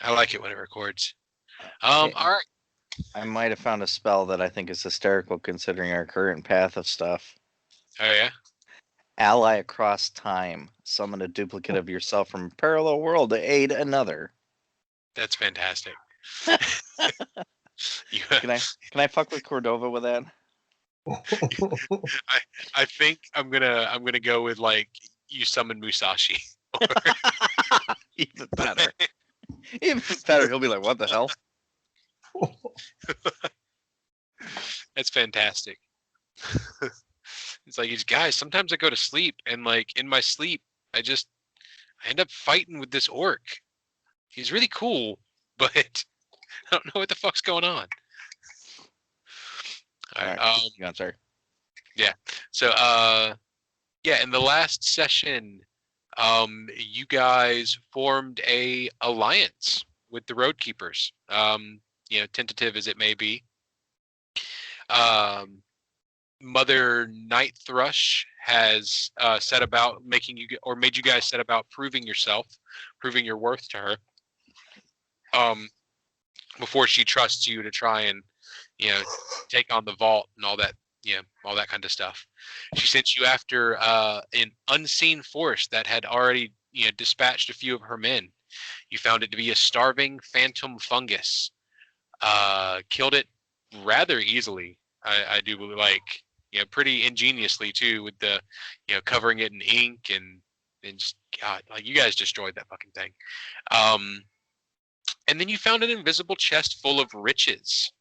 I like it when it records. Yeah. All right. I might have found a spell that I think is hysterical considering our current path of stuff. Oh yeah. Ally across time. Summon a duplicate of yourself from a parallel world to aid another. That's fantastic. Can I fuck with Cordova with that? I think I'm gonna go with like you summon Musashi. Even better. Even better. He'll be like, "What the hell?" That's fantastic. It's like, guys, sometimes I go to sleep and like in my sleep, I end up fighting with this orc. He's really cool, but I don't know what the fuck's going on. All right. Sorry. Yeah. So, yeah, in the last session, you guys formed a alliance with the Roadkeepers. Tentative as it may be. Mother Night Thrush has set about made you guys set about proving your worth to her. Before she trusts you to try and, take on the vault and all that, all that kind of stuff. She sent you after an unseen force that had already, dispatched a few of her men. You found it to be a starving phantom fungus. Killed it rather easily. I do believe, like, pretty ingeniously too, with the, covering it in ink and just, God, like, you guys destroyed that fucking thing. And then you found an invisible chest full of riches.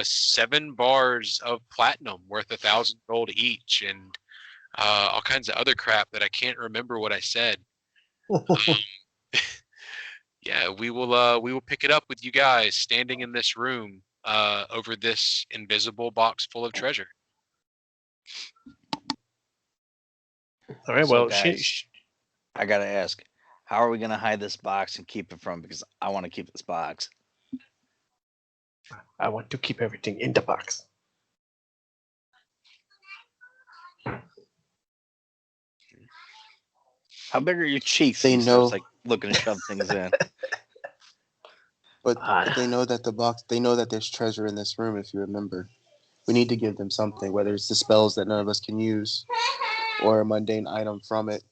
7 bars of platinum worth 1,000 gold each, and all kinds of other crap that I can't remember what I said. Yeah, we will pick it up with you guys standing in this room over this invisible box full of treasure. All right. So Well, guys, I gotta ask, how are we gonna hide this box and keep it from? Because I want to keep this box. I want to keep everything in the box. How big are your cheeks? They know. Like looking to shove things in. But they know that they know that there's treasure in this room, if you remember. We need to give them something, whether it's the spells that none of us can use or a mundane item from it.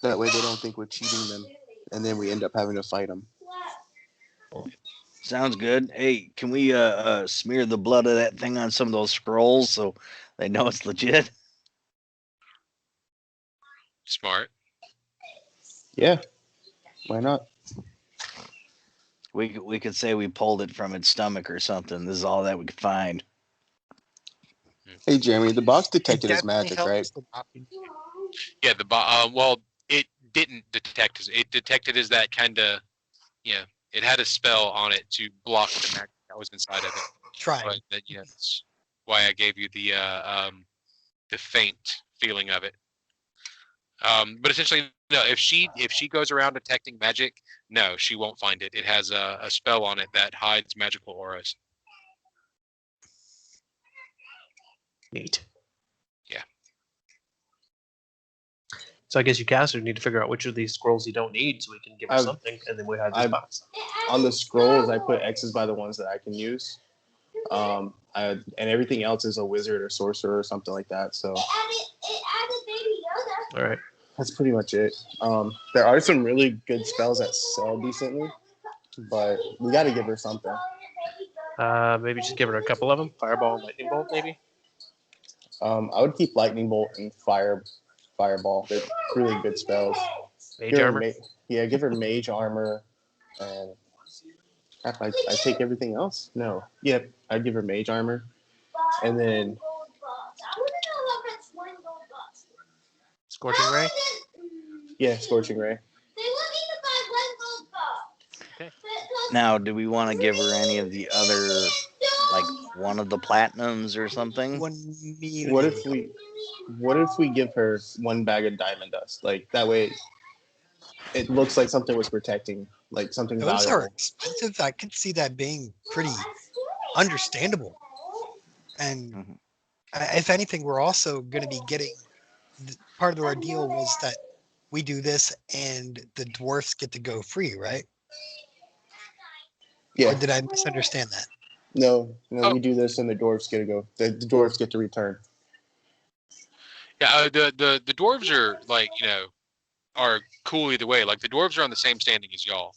That way they don't think we're cheating them, and then we end up having to fight them. Sounds good. Hey, can we smear the blood of that thing on some of those scrolls so they know it's legit? Smart. Yeah. Why not? We could say we pulled it from its stomach or something. This is all that we could find. Hey, Jeremy, the box detected his magic, right? Yeah, well, it didn't detect it detected as that kind of, it had a spell on it to block the magic that was inside of it. Try. But that's why I gave you the faint feeling of it. But essentially, no. If she goes around detecting magic, no, she won't find it. It has a spell on it that hides magical auras. Neat. Yeah. So I guess you casters need to figure out which of these scrolls you don't need, so we can give her something, and then we have this box. On the scrolls, I put X's by the ones that I can use, and everything else is a wizard or sorcerer or something like that. So. All right. That's pretty much it. There are some really good spells that sell decently, but we got to give her something. Maybe just give her a couple of them. Fireball and lightning bolt, maybe. I would keep lightning bolt and fireball. They're really good spells. Mage armor. Give her mage armor, and I take everything else. No, I'd give her mage armor, and then Scorching ray. Yeah, scorching ray. Okay. Now, do we want to give her any of the other, like one of the platinums or something? What if we give her 1 bag of diamond dust? Like that way, it looks like something was protecting, like something valuable. Those are expensive. I could see that being pretty understandable. And if anything, we're also going to be getting part of our deal was that we do this and the dwarfs get to go free, right? Yeah. Or did I misunderstand that? No, Oh. we do this and the dwarves get to go. The dwarves get to return. Yeah, the dwarves are like, are cool either way. Like the dwarves are on the same standing as y'all.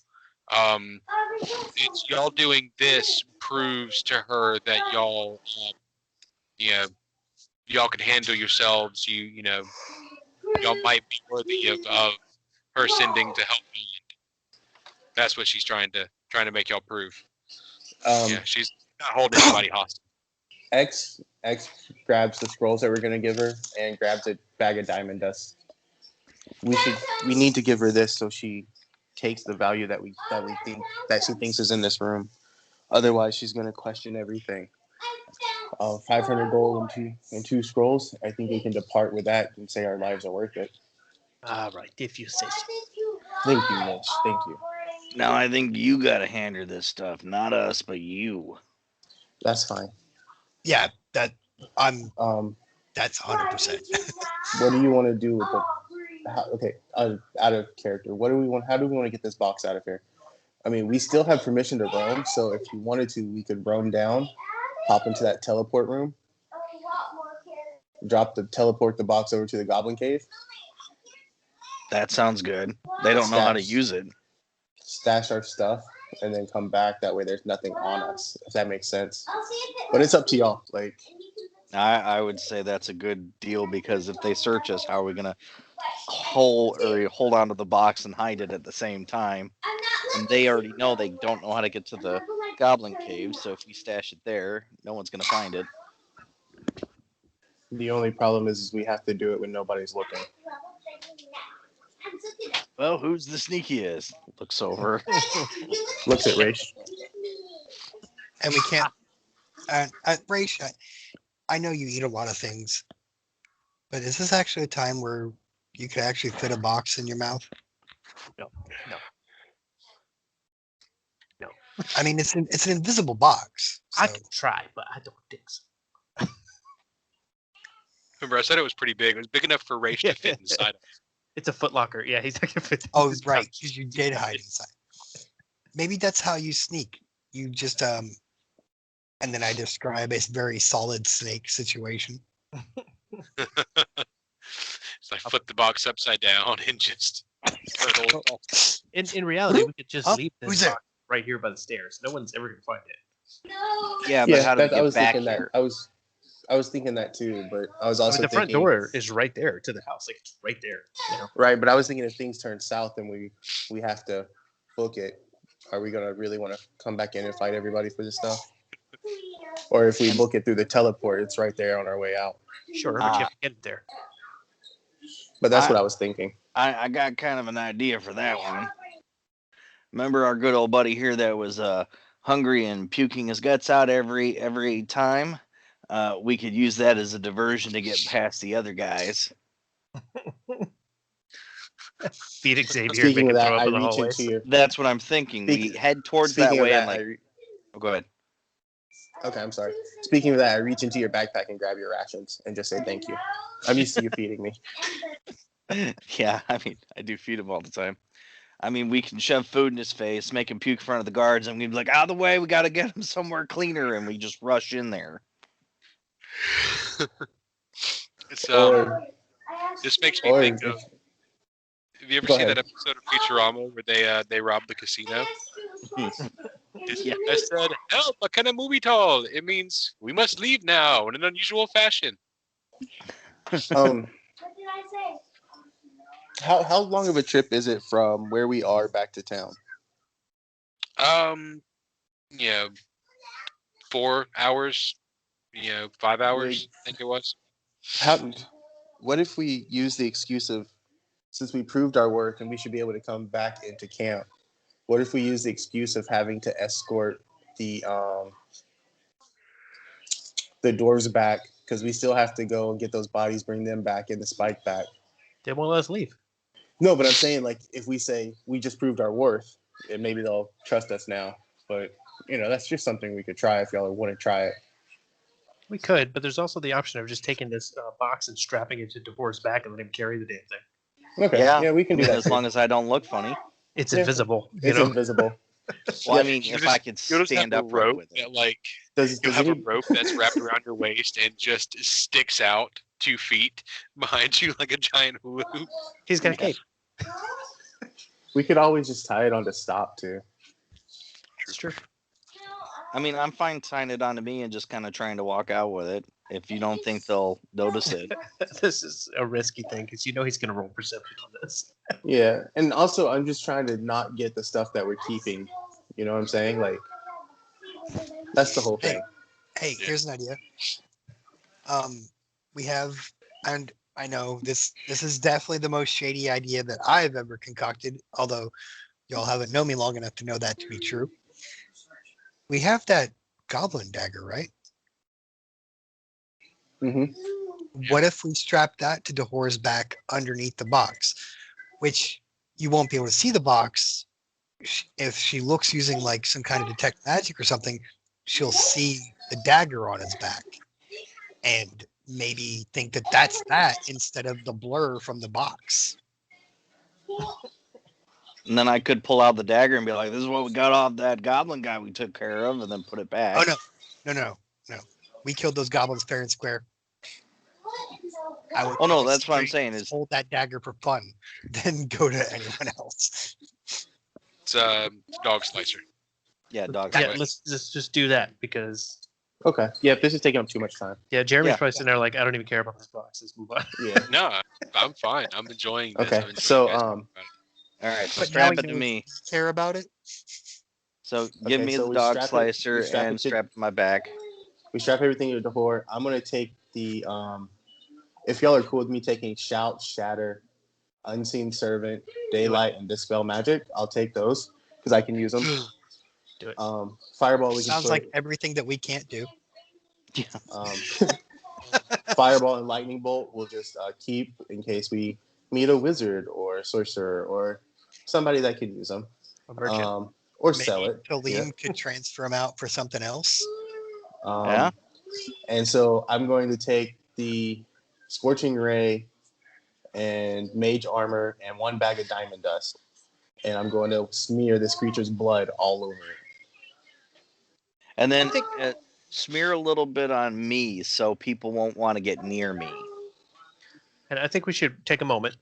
It's y'all doing this proves to her that y'all, y'all can handle yourselves. Y'all might be worthy of her sending to help you. That's what she's trying to make y'all prove. She's not holding anybody hostage. X grabs the scrolls that we're gonna give her and grabs a bag of diamond dust. We need to give her this so she takes the value that she thinks is in this room. Otherwise, she's gonna question everything. 500 gold and two scrolls. I think we can depart with that and say our lives are worth it. All right, if you say so. Thank you, Mitch. Thank you. Now I think you gotta hand her this stuff, not us, but you. That's fine. Yeah, that's 100%. What do you want to do with out of character? How do we want to get this box out of here? I mean, we still have permission to roam, so if you wanted to, we could roam down, hop into that teleport room, teleport the box over to the goblin cave. That sounds good. They don't know how to use it. Stash our stuff and then come back. That way there's nothing on us, if that makes sense. But it's up to y'all. Like, I would say that's a good deal, because if they search us, how are we gonna hold onto the box and hide it at the same time? And they already know they don't know how to get to the goblin cave, so if we stash it there, no one's gonna find it. the only problem is we have to do it when nobody's looking. Well, who's the sneakiest? Looks over. Looks at Raish. And we can't. Raish, I know you eat a lot of things, but is this actually a time where you could actually fit a box in your mouth? No. I mean, it's an invisible box. I So. could try, but I don't think so. Remember, I said it was pretty big. It was big enough for Raish to fit inside. It's a footlocker. Yeah, he's not gonna fit. Oh, right, because you did hide inside. Maybe that's how you sneak. You just and then I describe a very solid snake situation. So I flip the box upside down and just turtle. In reality, we could just leave Who's this there? box right here by the stairs. No one's ever gonna find it. Yeah, but how do we I get was back thinking here? that. I was thinking that too, but I was also The front thinking, door is right there to the house. Like it's right there. right. But I was thinking if things turn south and we have to book it, are we gonna really want to come back in and fight everybody for this stuff? Or if we book it through the teleport, it's right there on our way out. Sure, but you have to get it there. But that's what I was thinking. I got kind of an idea for that one. Remember our good old buddy here that was hungry and puking his guts out every time? We could use that as a diversion to get past the other guys. Feed Xavier. Speaking Make of him that, throw up I in the reach hallways. into your. That's what I'm thinking. We head towards that way and go ahead. Okay, I'm sorry. Speaking of that, I reach into your backpack and grab your rations and just say thank you. I'm used to you feeding me. Yeah, I mean, I do feed him all the time. I mean, we can shove food in his face, make him puke in front of the guards, and we'd be like, out of the way, we got to get him somewhere cleaner, and we just rush in there. It's this makes me think of. Have you ever seen that episode of Futurama where they rob the casino? Yeah. I said, "Help! A kind of movie tall. It means we must leave now in an unusual fashion." What did I say? How long of a trip is it from where we are back to town? 4 hours. 5 hours. I think it was. What if we use the excuse of, since we proved our worth and we should be able to come back into camp, what if we use the excuse of having to escort the dwarves back, because we still have to go and get those bodies, bring them back in the spike back? They won't let us leave. No, but I'm saying, like, if we say we just proved our worth, and maybe they'll trust us now. But that's just something we could try if y'all want to try it. We could, but there's also the option of just taking this box and strapping it to DeBoer's back and letting him carry the damn thing. Okay. Yeah. Yeah, we can do that. As long as I don't look funny. It's Yeah. invisible. It's invisible. Well, I Yeah. mean, You'll if I just- could You'll just stand have a upright rope with it. that, like, Does you'll have any, a rope that's wrapped around your waist and just sticks out 2 feet behind you like a giant hula hoop. He's got a cape. we could always just tie it on to stop too. It's true. I mean, I'm fine tying it onto me and just kind of trying to walk out with it. If you don't think they'll notice it. This is a risky thing because you know he's going to roll perception on this. Yeah, and also I'm just trying to not get the stuff that we're keeping. You know what I'm saying? Like, that's the whole thing. Hey, here's an idea. We have, and I know this is definitely the most shady idea that I've ever concocted, although y'all haven't known me long enough to know that to be true. We have that goblin dagger, right? hmm What if we strap that to Dahor's back underneath the box, which you won't be able to see the box. If she looks using like some kind of detect magic or something, she'll see the dagger on his back and maybe think that that's that instead of the blur from the box. And then I could pull out the dagger and be like, this is what we got off that goblin guy we took care of, and then put it back. Oh, no. We killed those goblins fair and square. I would Oh, no, just that's what I'm straight saying is hold that dagger for fun, then go to anyone else. It's dog slicer. yeah, dog. Yeah, slice. let's just do that because Okay. Yeah, this is taking up too much time. Jeremy's Yeah. probably sitting there like I don't even care about this box. Let's move on. Yeah. No, I'm fine. I'm enjoying this. Okay, I'm enjoying so, you guys talking about it. All right, so But strap now it he to knows me. Care about it? So give Okay, me so the we dog strap it- slicer we strap and it to- strap it to my back. We strap everything to the door. I'm gonna take the if y'all are cool with me taking shout, shatter, unseen servant, daylight, and dispel magic, I'll take those because I can use them. Do it. Fireball. We can Sounds put, like everything that we can't do. um, fireball and lightning bolt. We'll just keep in case we meet a wizard or a sorcerer or somebody that could use them, A merchant. or Maybe sell it. Talim could transfer them out for something else. Yeah. And so I'm going to take the Scorching Ray and Mage Armor and 1 bag of Diamond Dust. And I'm going to smear this creature's blood all over it. And then smear a little bit on me so people won't want to get near me. And I think we should take a moment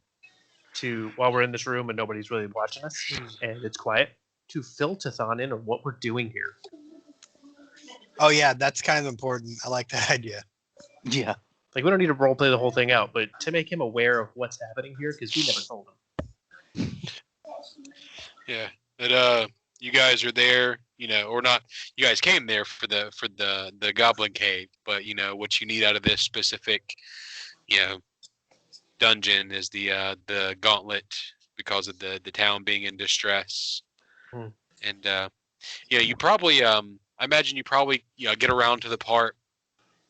to, while we're in this room and nobody's really watching us and it's quiet, to fill Tithon in on what we're doing here. Oh yeah, that's kind of important. I like that idea. Yeah. Like we don't need to role play the whole thing out, but to make him aware of what's happening here because we never told him. Yeah, that you guys are there, or not. You guys came there for the Goblin Cave, but what you need out of this specific, dungeon is the gauntlet because of the town being in distress, and you probably I imagine you probably get around to the part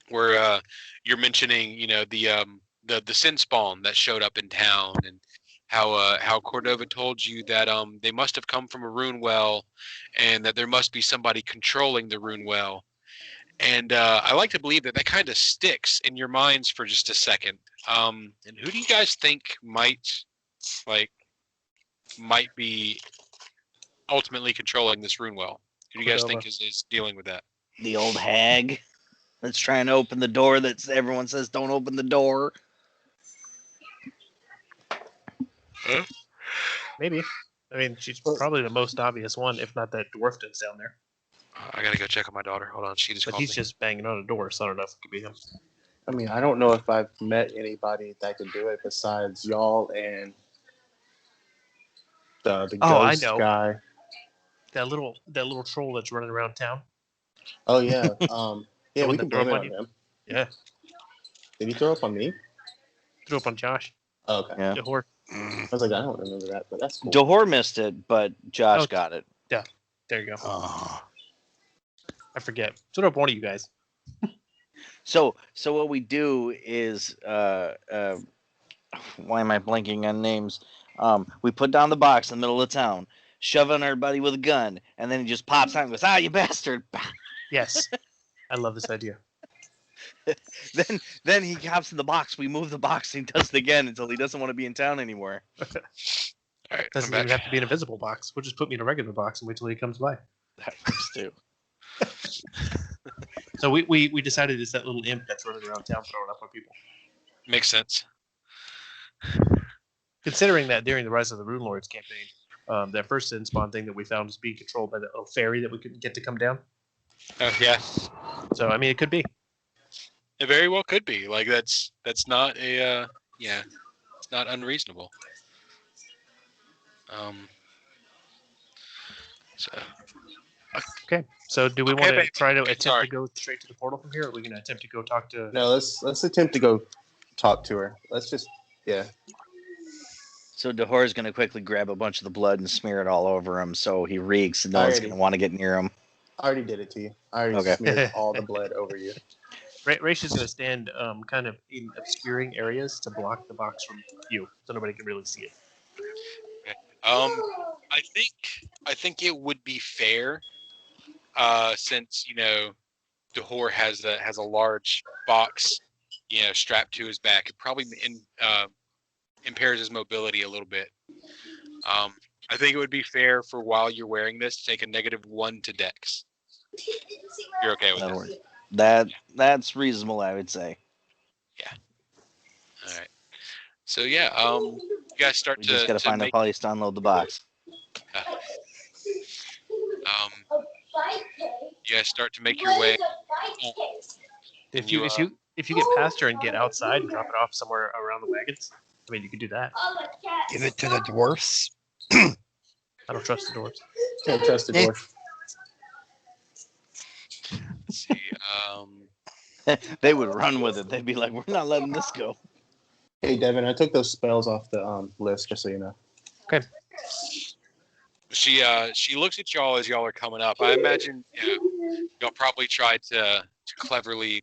where you're mentioning the sin spawn that showed up in town and how Cordova told you that they must have come from a rune well and that there must be somebody controlling the rune well. And I like to believe that kind of sticks in your minds for just a second. And who do you guys think might be ultimately controlling this rune well? Who do you guys think is dealing with that? The old hag that's trying to open the door that everyone says don't open the door. Huh? Maybe. I mean, she's probably the most obvious one, if not that dwarf that's down there. I gotta go check on my daughter. Hold on, she just But called he's me. just banging on a door, so I don't know if it could be him. I mean, I don't know if I've met anybody that can do it besides y'all and the I ghost know. guy. That little troll that's running around town. Oh yeah, yeah, one we that can threw blame up it on on him. Yeah. Did he throw up on me? Threw up on Josh. Oh, okay. Yeah. Dahor. I was like, I don't remember that, but that's cool. Dahor missed it, but Josh got it. There you go. Oh. I forget. Threw up one of you guys. So what we do is why am I blanking on names? We put down the box in the middle of town, shove on everybody with a gun, and then he just pops out and goes, "Ah, you bastard!" Yes. I love this idea. Then he hops in the box. We move the box, and he does it again until he doesn't want to be in town anymore. All right, I'm Doesn't even back. have to be an invisible box. We'll just put me in a regular box and wait till he comes by. That works too. So we decided it's that little imp that's running around town throwing up on people. Makes sense. Considering that during the Rise of the Runelords campaign, that first sin spawn thing that we found was being controlled by that little fairy that we couldn't get to come down. Oh yeah, So I mean, it could be. it very well could be. Like that's not a it's not unreasonable. So Okay. So do we Okay, want to baby. try to attempt Sorry. to go straight to the portal from here, or are we going to attempt to go talk to? No, let's attempt to go talk to her. Let's just So Dahor's gonna quickly grab a bunch of the blood and smear it all over him, so he reeks, and no one's Alrighty. gonna want to get near him. I already did it to you. I already Okay. smeared all the blood over you. Raish is going to stand kind of in obscuring areas to block the box from you, so nobody can really see it. I think it would be fair, since Dahor has a large box, strapped to his back. It probably impairs his mobility a little bit. I think it would be fair for while you're wearing this to take a -1 to Dex. You're okay with That'll that? work. That's reasonable, I would say. All right. So yeah, you guys start We to just gotta find make, a place to unload the box. you guys start to make your way. If And you get past her and get outside and drop it off somewhere around the wagons, I mean, you could do that. Give it to the dwarfs. I don't trust the dwarves. Can't trust the Yeah. dwarf. Let's see. They would run with it. They'd be like, "We're not letting this go." Hey Devin, I took those spells off the list just so you know. She looks at y'all as y'all are coming up. I imagine y'all probably try to cleverly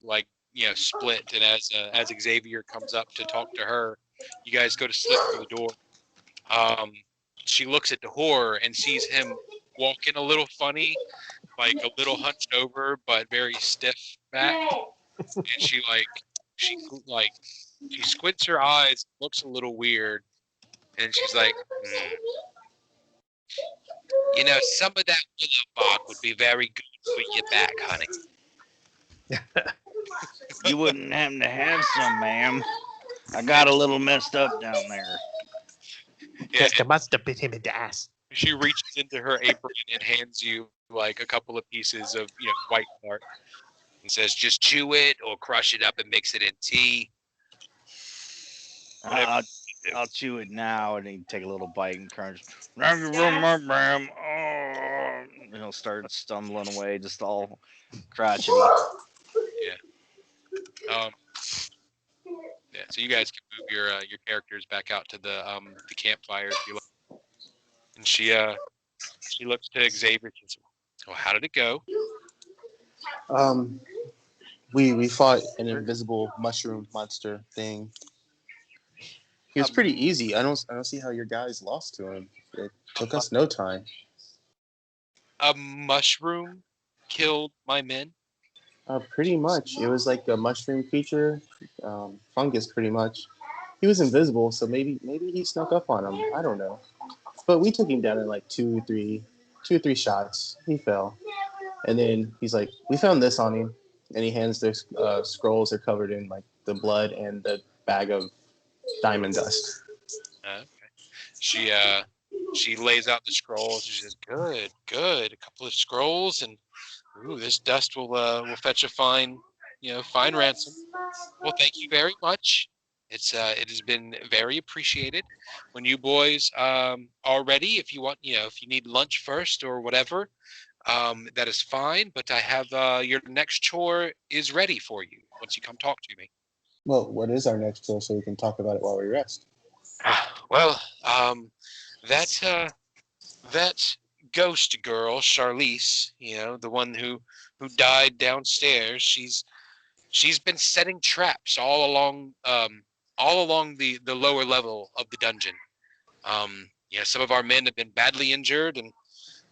split, and as Xavier comes up to talk to her, you guys go to slip through the door. She looks at Dahor and sees him walking a little funny, like a little hunched over, but very stiff back. And she squints her eyes, looks a little weird, and she's like, some of that willow bark would be very good for your back, honey. You wouldn't happen to have some, ma'am. I got a little messed up down there. Yeah, Just must have bit him in the ass. she reaches into her apron and hands you like a couple of pieces of white bark and says, "Just chew it or crush it up and mix it in tea." I'll chew it now, and he'd take a little bite and crunch. Thank you very much, ma'am. Oh, and he'll start stumbling away, just all crotchety. Yeah, so you guys can move your characters back out to the campfire if you like. And she looks to Xavier and says, "Well, how did it go?" We fought an invisible mushroom monster thing. He was pretty easy. I don't see how your guys lost to him. It took us no time. A mushroom killed my men. Pretty much. It was like a mushroom creature, fungus pretty much. He was invisible, so maybe he snuck up on him. I don't know. But we took him down in like two or three shots. He fell. And then he's like, "We found this on him." And he hands the scrolls. They're covered in like the blood and the bag of diamond dust. Okay. She lays out the scrolls. She says, "Good. A couple of scrolls, and this dust will fetch a fine ransom. Well, thank you very much. It has been very appreciated. When you boys are ready, if you want, if you need lunch first or whatever, that is fine. But I have your next chore is ready for you once you come talk to me." Well, what is our next chore so we can talk about it while we rest? Well, that ghost girl, Charlize, the one who died downstairs, she's been setting traps all along the lower level of the dungeon. Some of our men have been badly injured, and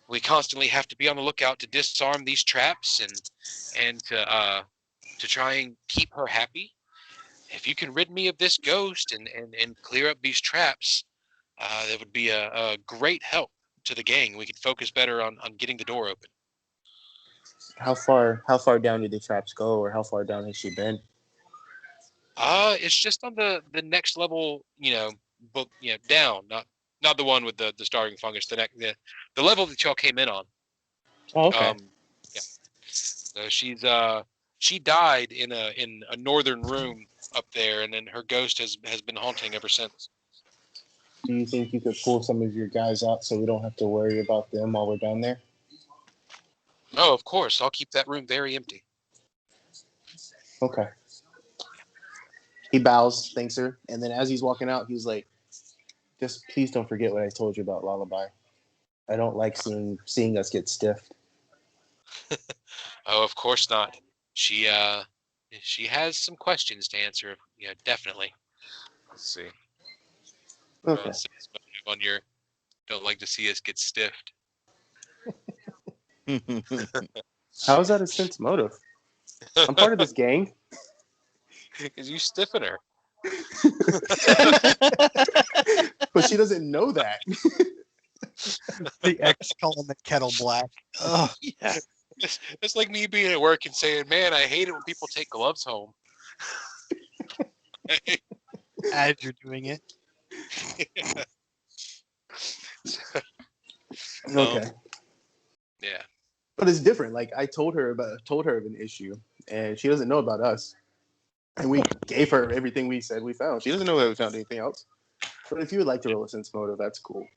we constantly have to be on the lookout to disarm these traps and to to try and keep her happy. If you can rid me of this ghost and clear up these traps, that would be a great help to the gang. We could focus better on getting the door open. How far down did the traps go, or how far down has she been? It's just on the next level, down, not the one with the starving fungus. The level that y'all came in on. Oh, okay. Yeah. So she died in a northern room up there, and then her ghost has been haunting ever since. Do you think you could pull some of your guys out so we don't have to worry about them while we're down there? Oh, of course. I'll keep that room very empty. Okay. He bows, thanks her, and then as he's walking out, he's like, "Just please don't forget what I told you about Lullaby. I don't like seeing us get stiffed." Oh, of course not. She has some questions to answer. Yeah, definitely. Let's see. Okay. On your don't like to see us get stiffed. How is that a sense motive? I'm part of this gang. Because you stiffen her. But she doesn't know that. The ex calling the kettle black. Oh, Yeah. It's like me being at work and saying, "Man, I hate it when people take gloves home." as you're doing it. Okay. Yeah. But it's different. Like I told her of an issue, and she doesn't know about us. And we gave her everything we said we found. She doesn't know that we found anything else. But if you would like to roll a sense motive, that's cool.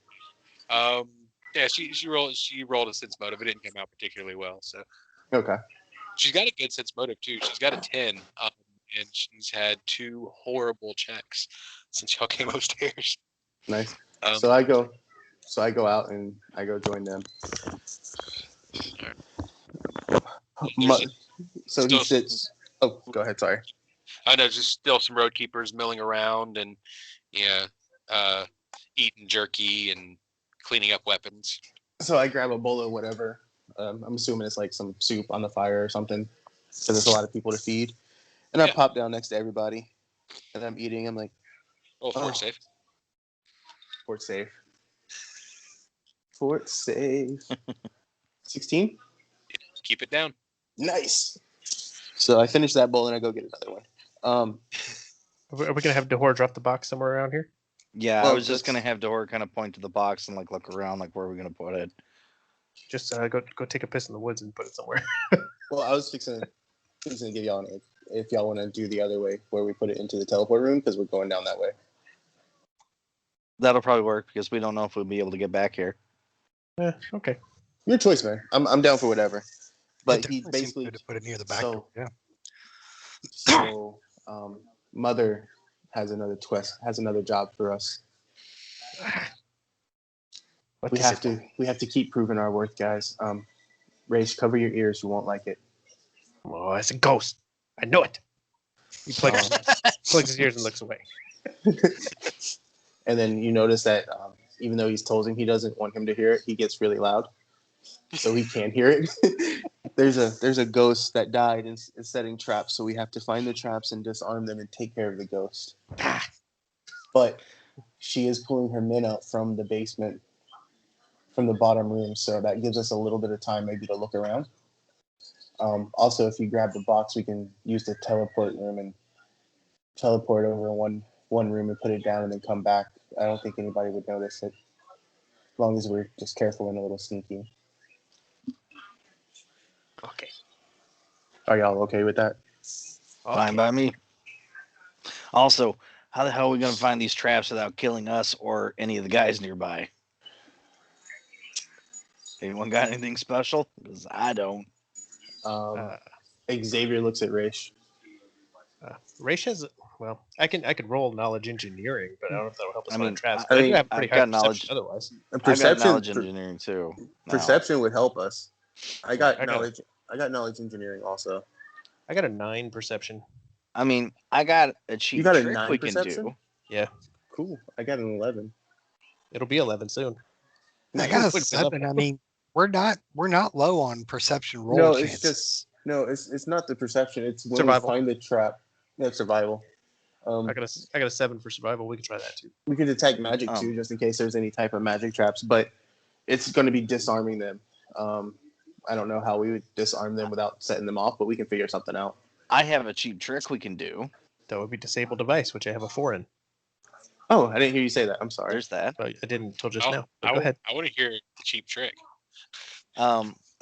Yeah, she rolled a sense motive. It didn't come out particularly well, so Okay. she's got a good sense motive too. She's got a 10, and she's had 2 horrible checks since y'all came upstairs. Nice. So I go out and I go join them. So he sits. Oh, go ahead. Sorry. I know, just still some road keepers milling around and eating jerky and cleaning up weapons. So I grab a bowl of whatever. I'm assuming it's like some soup on the fire or something, because there's a lot of people to feed. And I pop down next to everybody, and I'm eating. I'm like, Fort safe. Fort safe. Fort safe. 16? Keep it down. Nice. So I finish that bowl and I go get another one. Are we gonna have Dahor drop the box somewhere around here? Yeah, Well, I was just gonna have Dahor kind of point to the box and like look around, like where are we gonna put it? Just go take a piss in the woods and put it somewhere. Well, I was fixing to give y'all if y'all want to do the other way where we put it into the teleport room, because we're going down that way. That'll probably work because we don't know if we'll be able to get back here. Okay. Your choice, man. I'm down for whatever. But It he definitely seems basically good to put it near the back so- door. Yeah. So Mother has another job for us. What We is have it? to keep proving our worth, guys. Raish, cover your ears. You won't like it. Oh, it's a ghost. I know it. He plugs his ears and looks away. And then you notice that even though he's told him he doesn't want him to hear it, he gets really loud, so he can't hear it. There's a ghost that died and is setting traps, so we have to find the traps and disarm them and take care of the ghost. But she is pulling her men out from the basement, from the bottom room, so that gives us a little bit of time maybe to look around. Also, if you grab the box, we can use the teleport room and teleport over one room and put it down and then come back. I don't think anybody would notice it, as long as we're just careful and a little sneaky. Okay. Are y'all okay with that? Fine by me. Also, how the hell are we gonna find these traps without killing us or any of the guys nearby? Anyone got anything special? Because I don't. Xavier looks at Raish. Raish has. Well, I could roll knowledge engineering, but I don't know if that'll help us find traps. I But I do mean, have pretty I've high got perception knowledge. otherwise. I've got knowledge engineering too. now. Perception would help us. I got I got knowledge. I got knowledge engineering also. I got a 9 perception. I mean, I got a cheap You got a trick 9 we can perception? do. Yeah, Cool. I got an 11. it'll be 11 soon. I got a Would be 7. I mean, we're not low on perception roll No, chances. it's just No, it's not the perception. It's when Survival. we find the trap. That's survival. I got a 7 for survival. We can try that too. We could detect magic too, just in case there's any type of magic traps. But it's going to be disarming them. I don't know how we would disarm them without setting them off, but we can figure something out. I have a cheap trick we can do. That would be disable device, which I have a 4 in. Oh, I didn't hear you say that. I'm sorry. There's that. But I didn't until just Oh, now. But go ahead. I want to hear the cheap trick.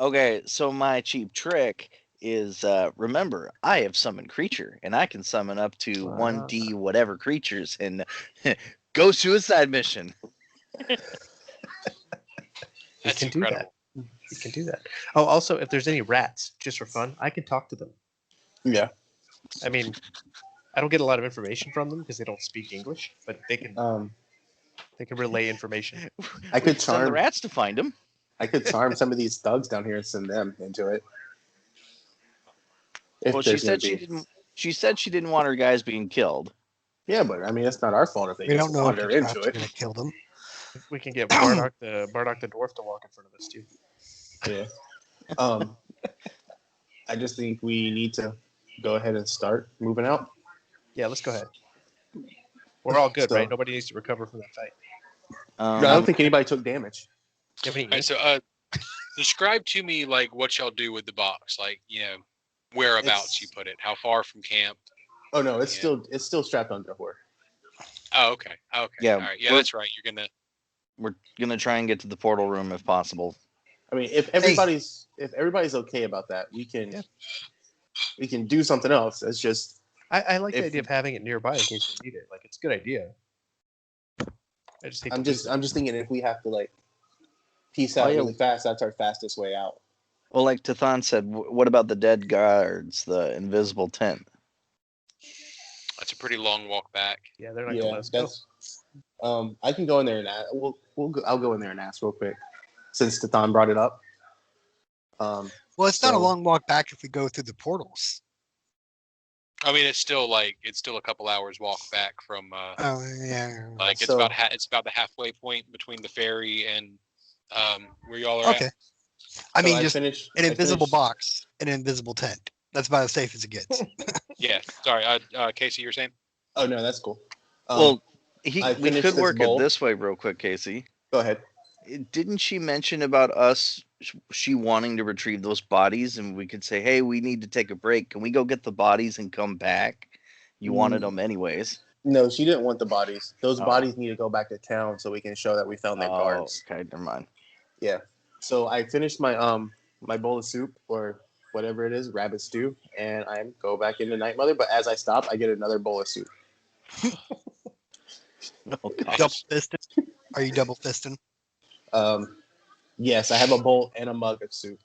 Okay, so my cheap trick is remember, I have summoned creature, and I can summon up to 1D whatever creatures and go suicide mission. That's can do incredible. that. You can do that. Oh, also, if there's any rats, just for fun, I can talk to them. Yeah. I mean, I don't get a lot of information from them because they don't speak English, but they can relay information. I could Send the charm. rats to find him. I could charm some of these thugs down here and send them into it. If Well, she there's gonna said she be- didn't. She said she didn't want her guys being killed. Yeah, but I mean, it's not our fault if they We just don't know if wander the into traps are it. going to kill them. We can get Bardock the dwarf to walk in front of us too. Yeah. I just think we need to go ahead and start moving out. Yeah, let's go ahead. We're all good, So- right? Nobody needs to recover from that fight. I don't think anybody took damage. You have any All right, so describe to me like what y'all do with the box, like whereabouts It's- you put it, how far from camp. Oh no, it's Yeah. still strapped onto her. Oh, okay, okay, Yeah, all right, yeah, we're- that's right. You're gonna. We're gonna try and get to the portal room if possible. I mean, if everybody's okay about that, we can do something else. It's just I like the if- idea of having it nearby in case we need it. Like, it's a good idea. I just hate I'm to lose just thinking if we have to like peace out Oh, yeah. really fast, that's our fastest way out. Well, like Tathan said, what about the dead guards, the invisible tent? That's a pretty long walk back. Yeah, they're not gonna Yeah, let us go. that's. I can go in there and ask. I'll go in there and ask real quick, since Tathan brought it up. Well, it's not a So- long walk back if we go through the portals. I mean, it's still a couple hours walk back from. Oh, yeah. Like it's So- about the halfway point between the ferry and where y'all are Okay. at. I So mean, just finished, an I invisible finished- box, an invisible tent. That's about as safe as it gets. Yeah. Sorry, Casey, you were saying? Oh no, that's cool. Well, I we finished could this work bowl. it this way real quick, Casey. Go ahead. Didn't she mention about us, she wanting to retrieve those bodies, and we could say, hey, we need to take a break. Can we go get the bodies and come back? You wanted them anyways. No, she didn't want the bodies. Those Oh. bodies need to go back to town so we can show that we found their guards. Okay, never mind. Yeah. So I finished my my bowl of soup or whatever it is, rabbit stew, and I go back into Night Mother. But as I stop, I get another bowl of soup. Oh, God. Double fisting? Are you double fisting? Yes, I have a bowl and a mug of soup.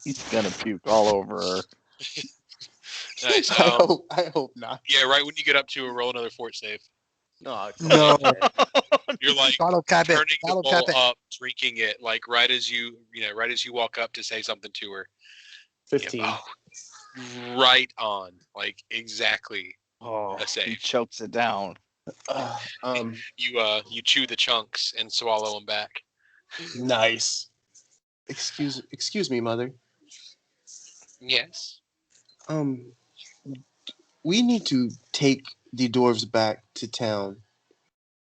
He's gonna puke all over her. Nice. I hope not. Yeah, right when you get up to a roll another fort save. No, No. You're like Bottle cap it. turning the Bottle bowl cap it. up, drinking it, like right as you walk up to say something to her. 15. Yeah, oh, right on, like exactly Oh, a he save. chokes it down. You chew the chunks and swallow them back. Nice. Excuse me, mother. Yes. We need to take the dwarves back to town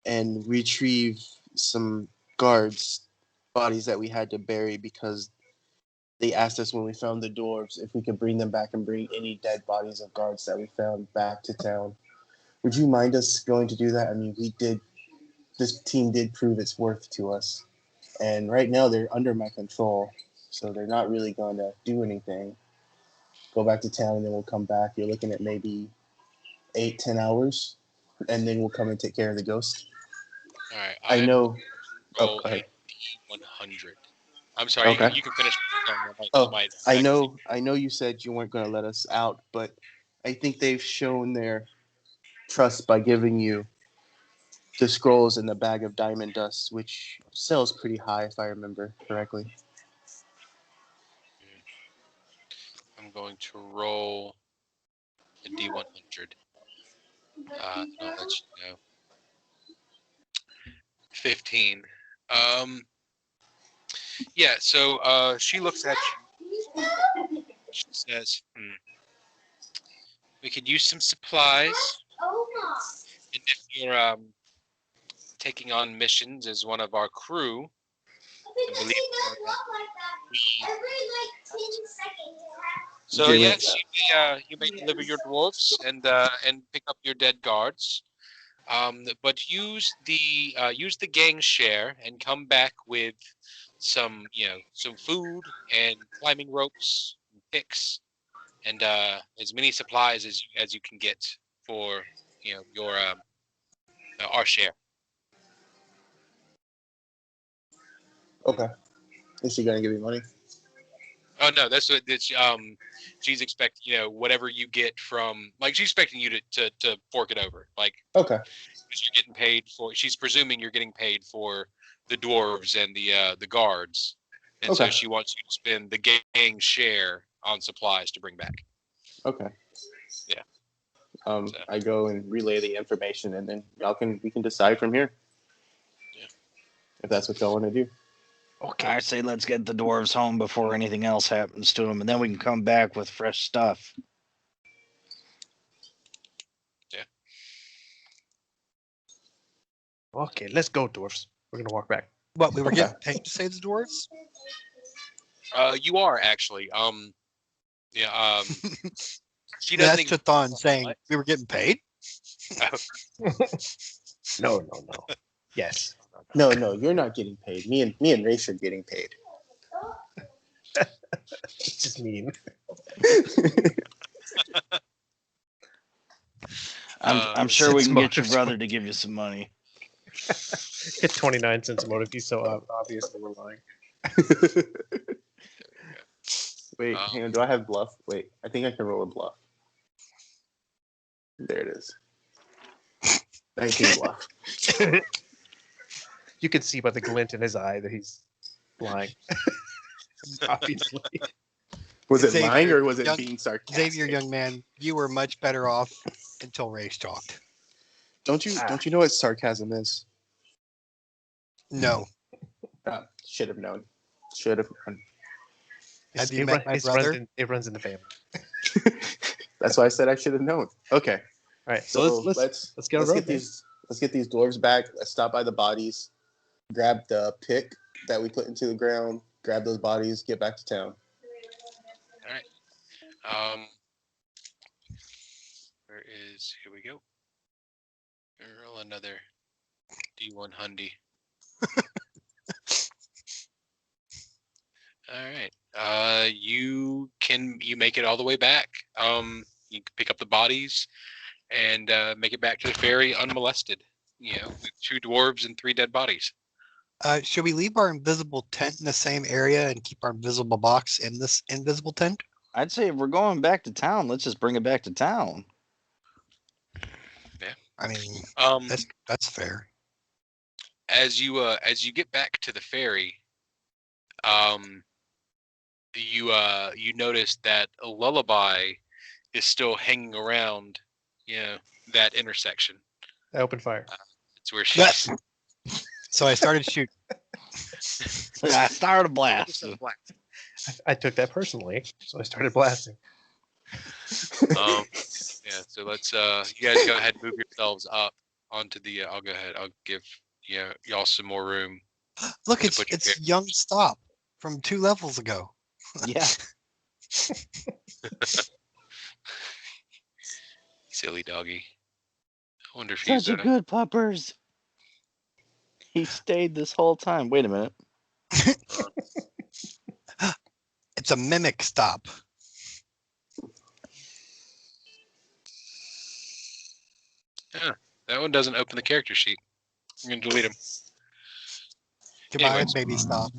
and retrieve some guards' bodies that we had to bury because they asked us when we found the dwarves if we could bring them back and bring any dead bodies of guards that we found back to town. Would you mind us going to do that? I mean, this team did prove its worth to us. And right now they're under my control, so they're not really going to do anything. Go back to town and then we'll come back. You're looking at maybe 8-10 hours, and then we'll come and take care of the ghost. All right. I know. Roll go ahead. a D100. I'm sorry. Okay. You can finish. I know you said you weren't going to let us out, but I think they've shown their trust by giving you the scrolls and the bag of diamond dust, which sells pretty high if I remember correctly. I'm going to roll a D100. I'll let you know. 15. Yeah. So she looks at you She says, we could use some supplies. And if you're taking on missions as one of our crew, I believe so. Yes, you may deliver your dwarves and pick up your dead guards. But use the gang share and come back with some food and climbing ropes, and picks, and as many supplies as you can get for your our share. Okay. Is she gonna give you money? Oh no, that's what she's expecting. Whatever you get from, like, she's expecting you to fork it over. Like, Okay. because you're getting paid for. She's presuming you're getting paid for the dwarves and the guards, and so Okay. she wants you to spend the gang share on supplies to bring back. Okay. Yeah. I go and relay the information, and then we can decide from here. Yeah. If that's what y'all want to do. Okay. I say let's get the dwarves home before anything else happens to them, and then we can come back with fresh stuff. Yeah. Okay, let's go, dwarfs. We're gonna walk back. What, we were Okay. getting paid to save the dwarves? You are actually. Yeah. She That's doesn't. Chthon saying we were getting paid. No. Yes. No, you're not getting paid. Me and Race are getting paid. Just mean. I'm sure we Since can get your motives- brother to give you some money. Hit 29 cents a motive. He's so obviously we're lying. Wait, hang on. Do I have bluff? Wait, I think I can roll a bluff. There it is. 19 bluff. You can see by the glint in his eye that he's lying. Obviously. Was it Xavier, lying or was it young- being sarcastic? Xavier, young man, you were much better off until Race talked. Don't you know what sarcasm is? No. Should have known. Should have known. Have you met my brother? It runs in the family. That's why I said I should have known. Okay. All right, So let's get on the road. Let's get these dwarves back. Let's stop by the bodies, grab the pick that we put into the ground, grab those bodies, get back to town. All right. Here we go. Roll another D1 hundy. All right. You make it all the way back. You can pick up the bodies and make it back to the ferry unmolested. With 2 dwarves and 3 dead bodies. Should we leave our invisible tent in the same area and keep our invisible box in this invisible tent? I'd say if we're going back to town, let's just bring it back to town. Yeah. I mean, that's fair. As you get back to the ferry, you notice that a lullaby is still hanging around, that intersection. I open fire. It's where she's. So I started shooting. I started blast. I took that personally, so I started blasting. Yeah. So let's you guys go ahead and move yourselves up onto the. I'll go ahead. I'll give y'all some more room. Look, to it's put your character. Young Stop from 2 levels ago. Yeah. Silly doggy. I wonder if he's Such a good puppers. He stayed this whole time. Wait a minute. It's a mimic stop. Yeah, that one doesn't open the character sheet. I'm gonna delete him. Goodbye, Anyways. baby stop.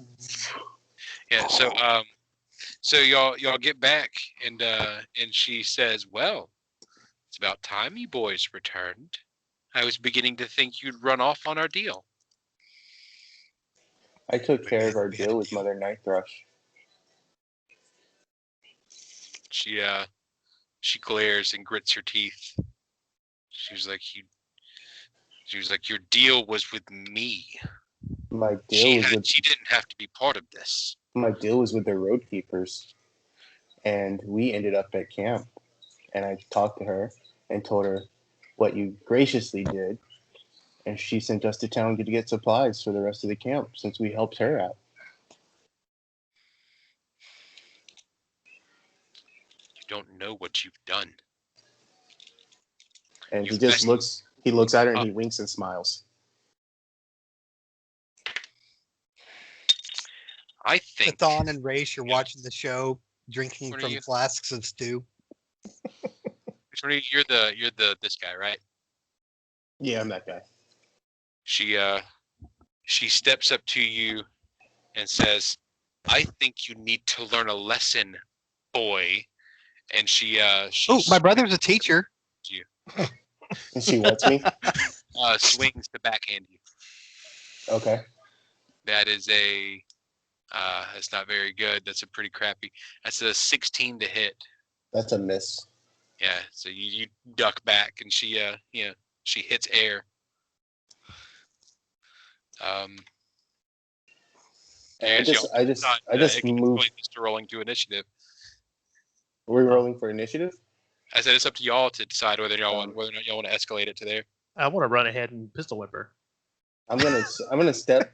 Yeah. So y'all get back and she says, "Well, it's about time you boys returned. I was beginning to think you'd run off on our deal." I took care of our deal with Mother Night Thrush. She glares and grits her teeth. She was like, your deal was with me. My deal She didn't have to be part of this. My deal was with the road keepers. and we ended up at camp. And I talked to her and told her what you graciously did, and she sent us to town to get supplies for the rest of the camp since we helped her out. You don't know what you've done. And he You've just messed looks at her and up. he winks and smiles. I think. Thon and Race, you're watching the show, drinking What are from you? flasks of stew. You're the this guy, right? Yeah, I'm that guy. She steps up to you and says, "I think you need to learn a lesson, boy." And she Oh, my brother's a teacher. And she wants me. swings to backhand you. Okay. That is a that's not very good. That's a pretty crappy. That's a 16 to hit. That's a miss. Yeah, so you duck back and she she hits air. I just moved. Mr. Rolling to initiative. We're rolling for initiative. I said it's up to y'all to decide whether or not y'all want to escalate it to there. I want to run ahead and pistol whip her. I'm gonna step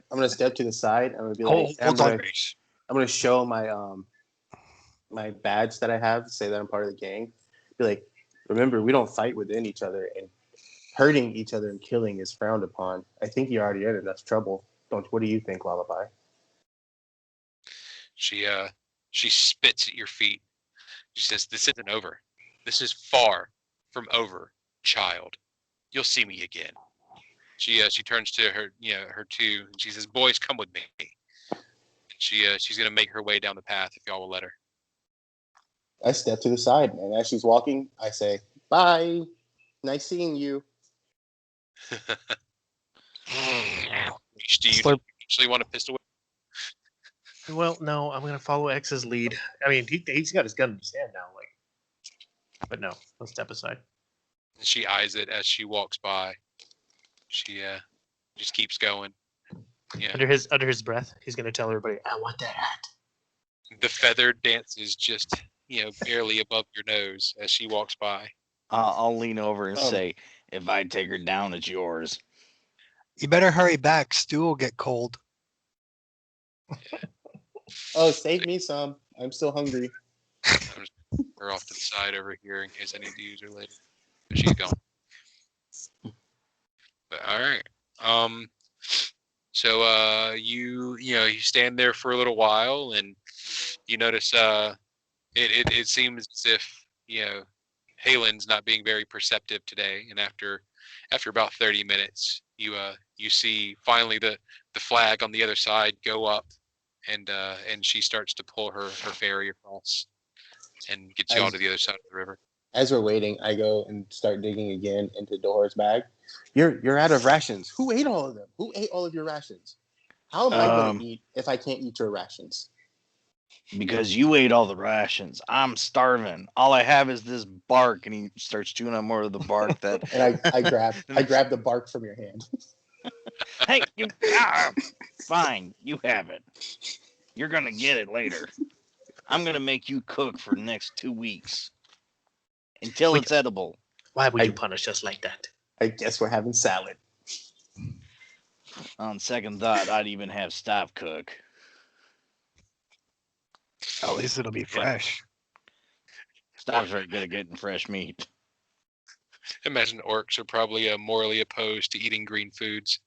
to the side. I'm gonna be like, I'm gonna show my my badge that I have, say that I'm part of the gang. Be like, remember, we don't fight within each other, and hurting each other and killing is frowned upon. I think you're already in enough trouble. What do you think, Lullaby? She spits at your feet. She says, "This isn't over. This is far from over, child. You'll see me again." She turns to her her two and she says, "Boys, come with me." She's gonna make her way down the path if y'all will let her. I step to the side, and as she's walking, I say, "Bye, nice seeing you." Do you actually want a pistol whip? Well, no, I'm gonna follow X's lead. I mean, he's got his gun in his hand now, but no, let's step aside. She eyes it as she walks by. She just keeps going. Yeah. Under his breath, he's gonna tell everybody, "I want that hat." The feather dances just barely above your nose as she walks by. I'll lean over and say, "If I take her down, it's yours." You better hurry back. Stew will get cold. Oh, save me some. I'm still hungry. We're off to the side over here in case I need to use her later. But she's gone. But all right. So you stand there for a little while and you notice it seems as if Halen's not being very perceptive today, and after about 30 minutes you see finally the flag on the other side go up and she starts to pull her ferry across and gets you all to the other side of the river. As we're waiting, I go and start digging again into Dora's bag. You're out of rations. Who ate all of them? Who ate all of your rations? How am I going to eat if I can't eat your rations? Because you ate all the rations. I'm starving. All I have is this bark, and he starts chewing on more of the bark that. And I grab the bark from your hand. Hey, fine, you have it. You're gonna get it later. I'm gonna make you cook for the next 2 weeks until it's edible. Why would you punish us like that? I guess we're having salad. On second thought, I'd even have Stop cook. At least it'll be fresh. Stop's very good at getting fresh meat. Imagine orcs are probably morally opposed to eating green foods.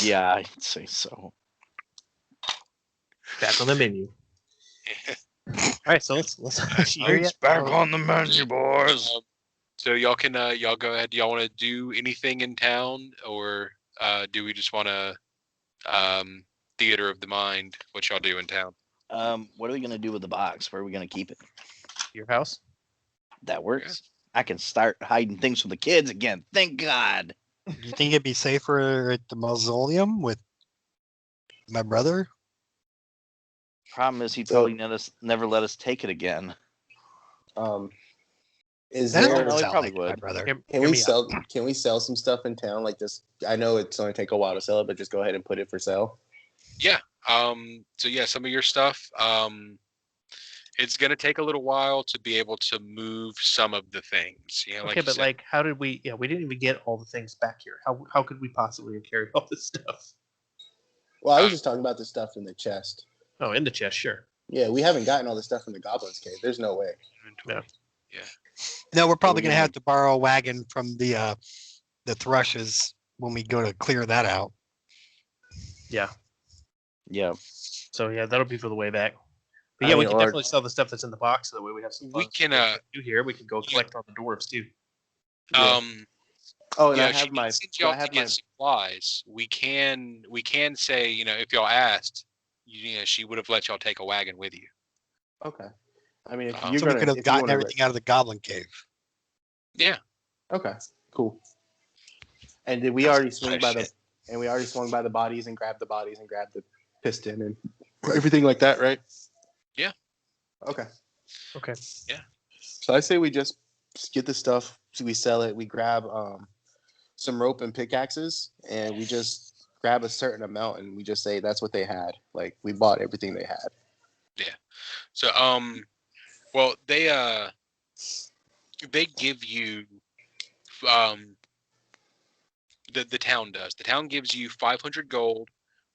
Yeah, I'd say so. Back on the menu. All right, so let's It's back on the menu, boys. So y'all can y'all go ahead. Do y'all want to do anything in town, or do we just want to theater of the mind? What y'all do in town? What are we gonna do with the box? Where are we gonna keep it? Your house. That works. I can start hiding things from the kids again. Thank God. Do you think it'd be safer at the mausoleum with my brother? Problem is, he'd probably never let us take it again. Is That there? doesn't he sound probably like would. my brother. Can we sell some stuff in town? Like this, I know it's going to take a while to sell it, but just go ahead and put it for sale. Yeah. So yeah, some of your stuff. It's going to take a little while to be able to move some of the things. You know, Okay, like you but said. like, how did we? Yeah, we didn't even get all the things back here. How could we possibly carry all this stuff? Well, I was just talking about the stuff in the chest. Oh, in the chest, sure. Yeah, we haven't gotten all the stuff from the Goblin's Cave. There's no way. No. No, we're probably we're going to gonna- have to borrow a wagon from the thrushes when we go to clear that out. Yeah. Yeah. So yeah, that'll be for the way back. But I yeah, we mean, can or- definitely sell the stuff that's in the box, so that way we have some. We fun can, stuff to do here. We can go collect all the dwarves too. Yeah. Oh, and Yeah, I have my. since y'all I have to get my. supplies, we can say, if y'all asked, she would have let y'all take a wagon with you. Okay. I mean, if So you're So we gonna, could have if you gotten wanna everything out of the Goblin Cave. Yeah. Okay. Cool. And did we already swing by the? shit. And we already swung by the bodies and grabbed the bodies and grabbed the piston and everything like that, right? Yeah. Okay. Okay. So I say we just get the stuff. We sell it. We grab some rope and pickaxes, and we just grab a certain amount, and we just say that's what they had. Like we bought everything they had. So well they give you the town does. The town gives you 500 gold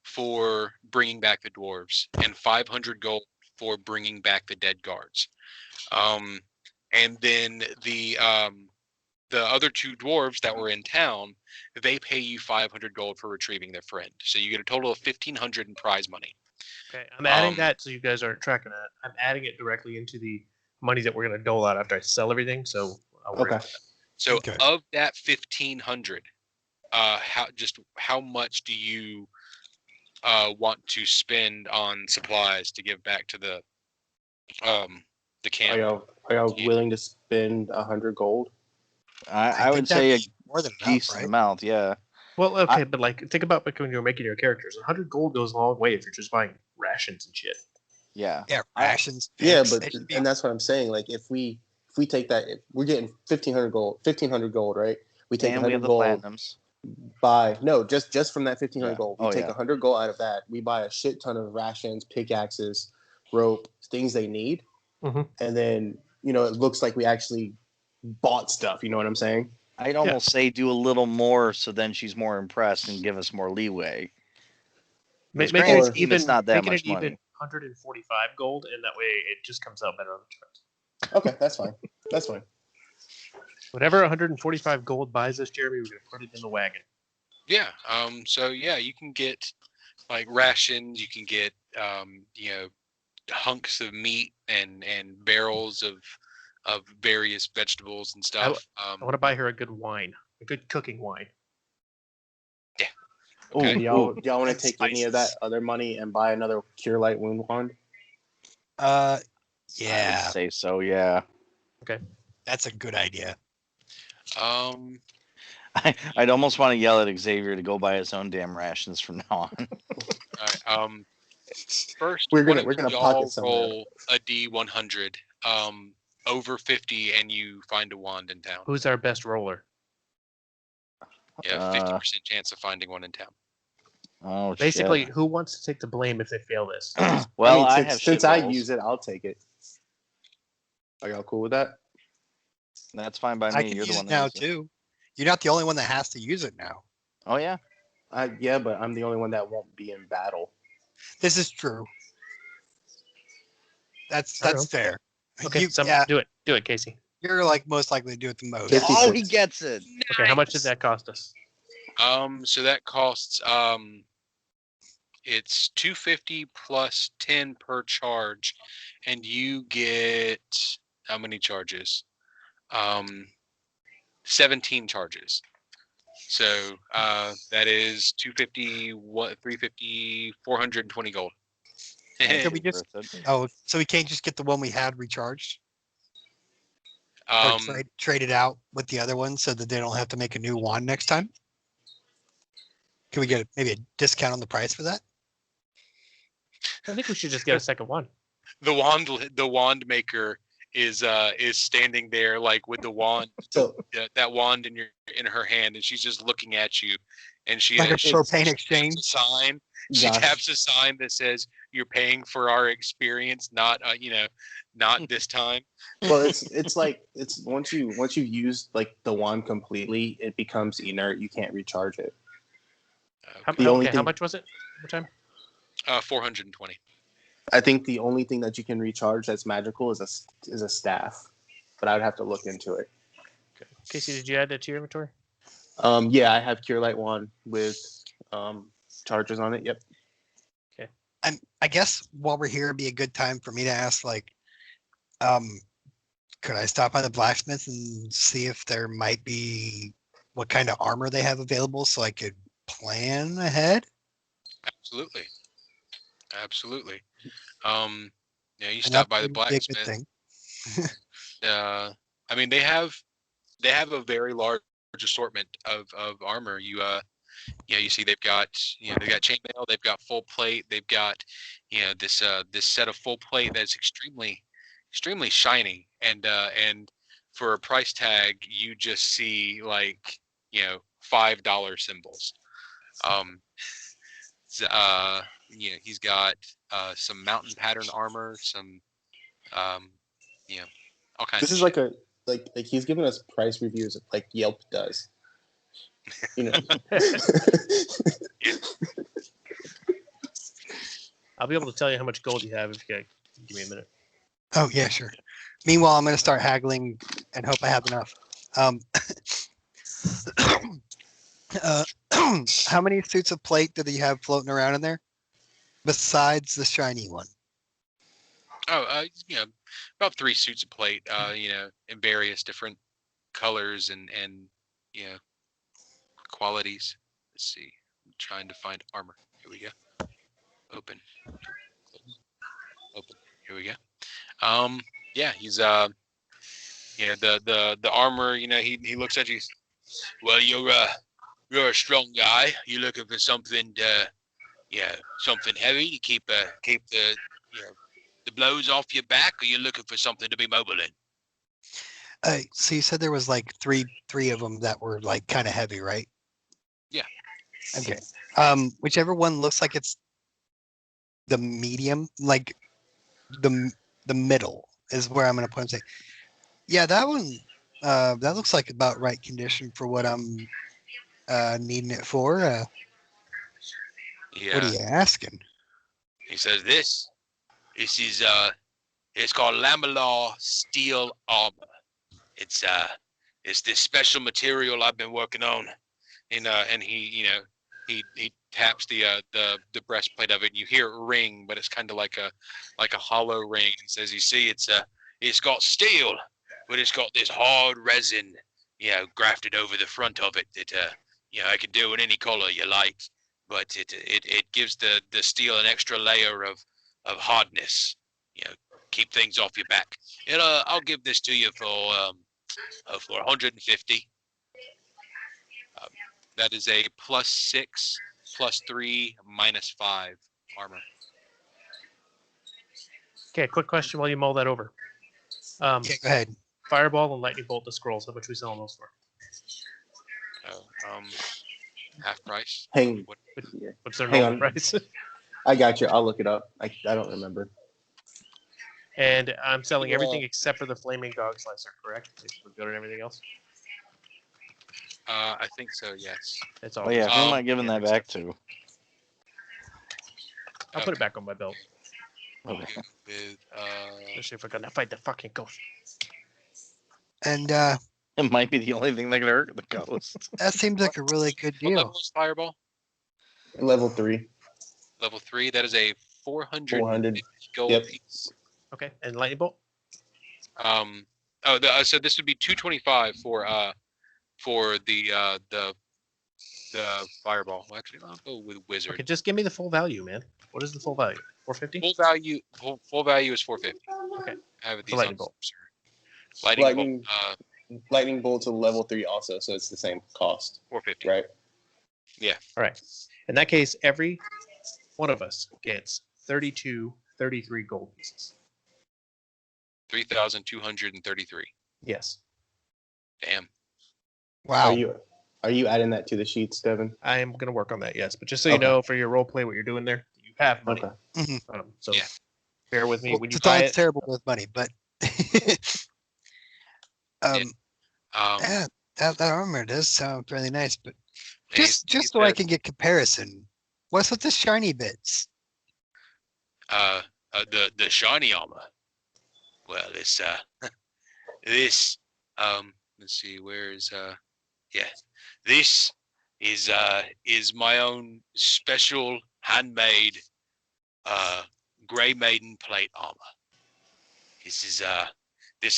for bringing back the dwarves and 500 gold for bringing back the dead guards. And then the other two dwarves that were in town, they pay you 500 gold for retrieving their friend. So you get a total of 1,500 in prize money. Okay, I'm adding Um, that so you guys aren't tracking that. I'm adding it directly into the money that we're gonna dole out after I sell everything. So I'll worry Okay. about that. So Okay. of that 1,500, how much do you want to spend on supplies to give back to the camp? Are y'all Yeah. willing to spend 100 gold? I think would say a that's more than enough, decent right? amount. Yeah. Well, okay, but like, think about like when you're making your characters. 100 gold goes a long way if you're just buying rations and shit. Yeah. Yeah, rations. Yeah, picks, but they should be- and that's what I'm saying. Like if we take that, if we're getting 1,500 gold, right? We take And we 100 have the gold. platinums. Buy just from that 1,500 Yeah. gold. We Oh, take yeah. 100 gold out of that. We buy a shit ton of rations, pickaxes, rope, things they need, Mhm. and then it looks like we actually bought stuff. You know what I'm saying? I'd almost say do a little more so then she's more impressed and give us more leeway. Making Grand it scheme, even, it's not that making much it even money. 145 gold, and that way it just comes out better on the trust. Okay, that's fine. That's fine. Whatever 145 gold buys us, Jeremy, we're gonna put it in the wagon. Yeah. So yeah, you can get like rations. You can get hunks of meat and barrels of various vegetables and stuff. I want to buy her a good wine, a good cooking wine. Okay. Ooh, Y'all ooh. want to And take any of that spices. other money and buy another Cure Light Wound Wand? I yeah, would say so. Yeah. that's a good idea. I'd almost want to yell at Xavier to go buy his own damn rations from now on. All right. First, We're gonna why don't pocket y'all some of that. roll a D100 over 50, and you find a wand in town. Who's our best roller? Yeah, 50% chance of finding one in town. Oh, Basically, shit. who wants to take the blame if they fail this? Well, I since, have since shit I rolls. use it, I'll take it. Are y'all cool with that? That's fine by me. I can You're the use one it that now uses it. too. You're not the only one that has to use it now. Oh yeah. Yeah, but I'm the only one that won't be in battle. This is true. That's I don't know. fair. Okay, Yeah, do it, Casey. you're like most likely to do it the most. 50 Oh, cents. he gets it. Okay, how much did that cost us? So that costs it's 250 plus 10 per charge, and you get how many charges? 17 charges. So that is 250, 350, 420 gold. Can we just? Worth it. Oh, so we can't just get the one we had recharged, or trade it out with the other one so that they don't have to make a new wand next time? Can we get maybe a discount on the price for that? I think we should just get a second one. the wand maker is standing there like with the wand, So that wand in her hand, and she's just looking at you, and she Like a she propane taps exchange? a sign. She Josh, taps a sign that says, "You're paying for our experience, not not this time. Well, it's like once you've used like the wand completely, it becomes inert. You can't recharge it. How much was it? What time? 420. I think the only thing that you can recharge that's magical is a staff, but I would have to look into it. Okay. Casey, did you add that to your inventory? Yeah, I have Cure Light Wand with charges on it. Yep. I guess while we're here, it'd be a good time for me to ask, like, could I stop by the blacksmith and see if there might be what kind of armor they have available so I could plan ahead? Absolutely. Yeah, you stop by the That would be a good blacksmith. thing. I mean, they have a very large assortment of armor. You see they've got chainmail, they've got full plate, they've got this set of full plate that's extremely shiny, and for a price tag you just see like $5 symbols. He's got some mountain pattern armor, some all kinds. This is like he's giving us price reviews like Yelp does. I'll be able to tell you how much gold you have if you give me a minute. Oh, yeah, sure. Meanwhile, I'm going to start haggling and hope I have enough. How many suits of plate do you have floating around in there besides the shiny one? About 3 suits of plate, in various different colors and qualities. Let's see. I'm trying to find armor. Here we go. Open. Here we go. He's the armor. He looks at you. Well, you're a strong guy. You're looking for something something heavy to keep the blows off your back, or you're looking for something to be mobile in? So you said there was like three of them that were like kind of heavy, right? Yeah. Okay. Whichever one looks like it's the medium, like the middle is where I'm gonna put and say, yeah, that one. That looks like about right condition for what I'm needing it for. Yeah. What are you asking? He says this is it's called Lamelaw steel armor. It's this special material I've been working on, and he taps the breastplate of it, and you hear it ring, but it's kind of like a hollow ring, and says, you see, it's got steel, but it's got this hard resin grafted over the front of it that I can do in any color you like, but it gives the steel an extra layer of hardness. Keep things off your back. And I'll give this to you for 150. That is a +6, +3, -5 armor. Okay, quick question while you mull that over. Okay, go ahead. Fireball and lightning bolt the scrolls. How much are we selling those for? Half price. What's their Hang normal on. price? I got you. I'll look it up. I don't remember. And I'm selling everything except for the flaming dog slicer, correct? We're good on everything else. I think so. Yes. That's all. Oh yeah, who am I Um, giving that back to? I'll put it back on my belt. Okay. With Especially if we're gonna fight the fucking ghost. And It might be the only thing that could hurt the ghost. that seems like a really good what deal. level is Fireball? Level 3. Level 3. That is a 400 400. gold Yep. piece. Okay, and lightning bolt. So this would be 225 for the Fireball. Well, actually, I'll go with Wizard. Okay, just give me the full value, man. What is the full value? 450. Full value is 450. Okay. I have it. The lightning bolt. Lightning bolt. Lightning bolt's a level 3 also, so it's the same cost, 450. right? Yeah. All right. In that case, every one of us gets 33 gold pieces. 3,233. Yes. Damn. Wow. Are you adding that to the sheets, Devin? I am going to work on that, yes. But just so you Okay. know, for your role play, what you're doing there, you have money. Okay. Mhm. So Yeah. Bear with me. Well, When you buy Tatan's it, terrible with money, but Um, yeah, that armor does sound really nice. But he's- just he so I said, can get comparison, what's with the shiny bits? the shiny armor. Well, it's this let's see, where is yeah, this is my own special handmade Grey Maiden plate armor. This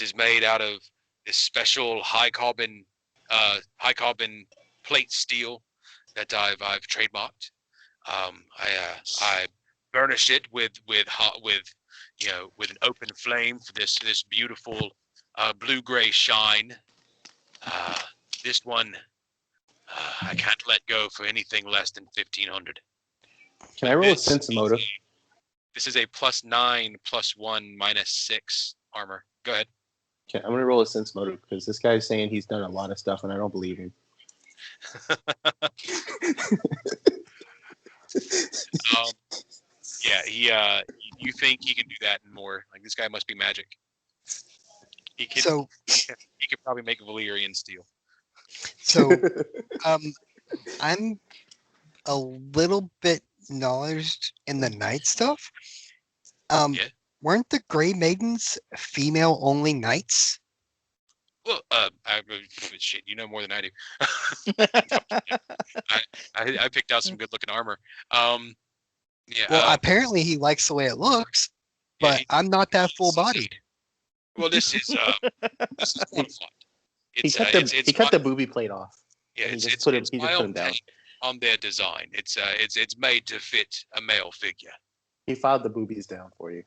is made out of this special high carbon plate steel that I've trademarked. I burnished it with an open flame for this beautiful blue gray shine. This one I can't let go for anything less than 1,500. Can I roll a This sense of motive? This is a +9 +1 -6 armor. Go ahead. Okay, I'm gonna roll a sense motive because this guy's saying he's done a lot of stuff and I don't believe him. Yeah, you think he can do that and more? Like, this guy must be magic. He could So he could probably make Valyrian steel. so I'm a little bit knowledge in the night stuff. Yeah. Weren't the Grey Maidens female only knights? Well, shit, you know more than I do. I picked out some good looking armor. Yeah. Well, apparently he likes the way it looks, yeah, but I'm not that full bodied. well, this is modified. He It's cut the booby plate off. yeah, he it's just it's, put him- it's he just my put own him down. take on their design. It's made to fit a male figure. He filed the boobies down for you.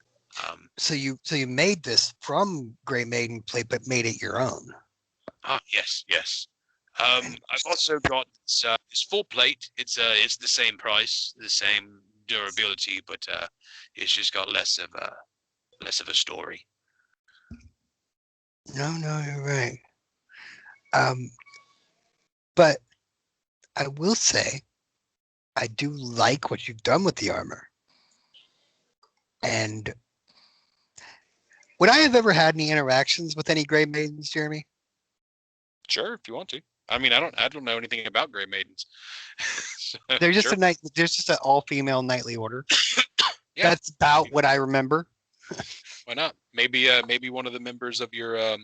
So you made this from Grey Maiden plate, but made it your own. Yes. I've also got this full plate. It's the same price, the same durability, but it's just got less of a story. No, you're right. But I will say, I do like what you've done with the armor. And would I have ever had any interactions with any Grey Maidens, Jeremy? Sure, if you want to. I mean, I don't know anything about Grey Maidens. So, They're just sure. There's just an all-female knightly order. Yeah. That's about what I remember. Why not? Maybe one of the members of your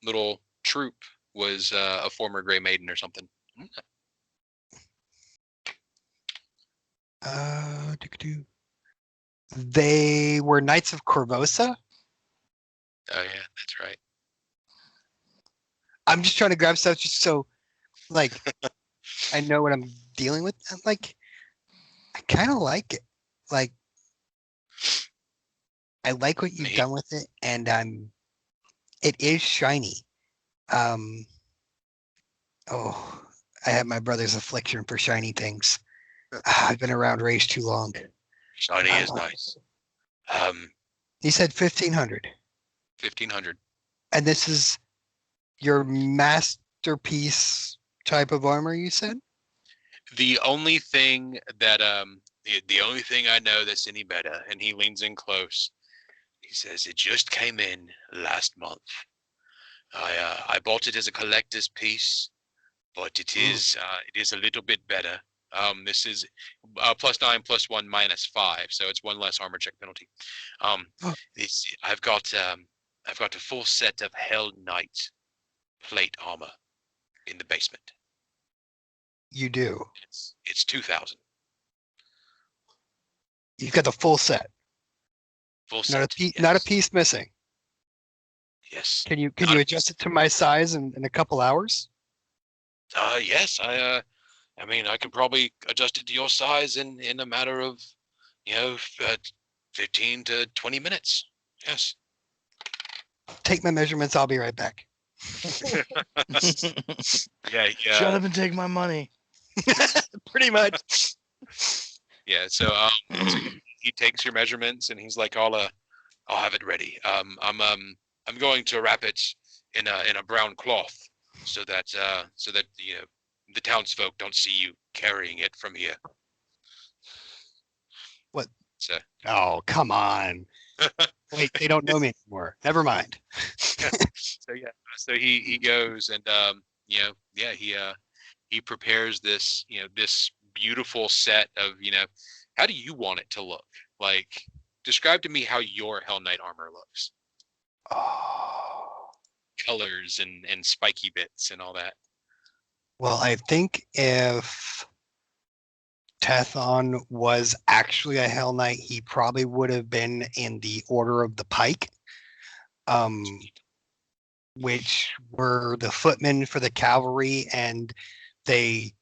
little troop was a former Grey Maiden or something. They were Knights of Corvosa. Oh yeah, that's right. I'm just trying to grab stuff just so, like, I know what I'm dealing with. I'm like, I kind of like it. Like, I like what you've done with it, and it is shiny. I have my brother's affliction for shiny things. I've been around Rage too long. Shiny is nice. He said 1,500. 1,500. And this is your masterpiece type of armor, you said? The only thing that the only thing I know that's any better, and he leans in close. He says it just came in last month. I bought it as a collector's piece, but it is a little bit better. This is +9 +1 -5, so it's one less armor check penalty. I've got a full set of Hell Knight plate armor in the basement. You do. It's 2,000. You've got the full set. Full set. Not a piece missing. Yes. Can you adjust it to my size in a couple hours? Yes. I mean, I can probably adjust it to your size in a matter of 15 to 20 minutes. Yes. Take my measurements. I'll be right back. Yeah. Shut up and take my money. Pretty much. Yeah. So he takes your measurements and he's like, I'll have it ready. I'm going to wrap it in a brown cloth so that the townsfolk don't see you carrying it from here. What? So Oh, come on. Wait, they don't know me anymore. Never mind. so he goes and he prepares this this beautiful set of how do you want it to look? Like, describe to me how your Hell Knight armor looks. Oh. Colors and spiky bits and all that. Well, I think if Tethon was actually a Hell Knight, he probably would have been in the Order of the Pike, which were the footmen for the cavalry, and they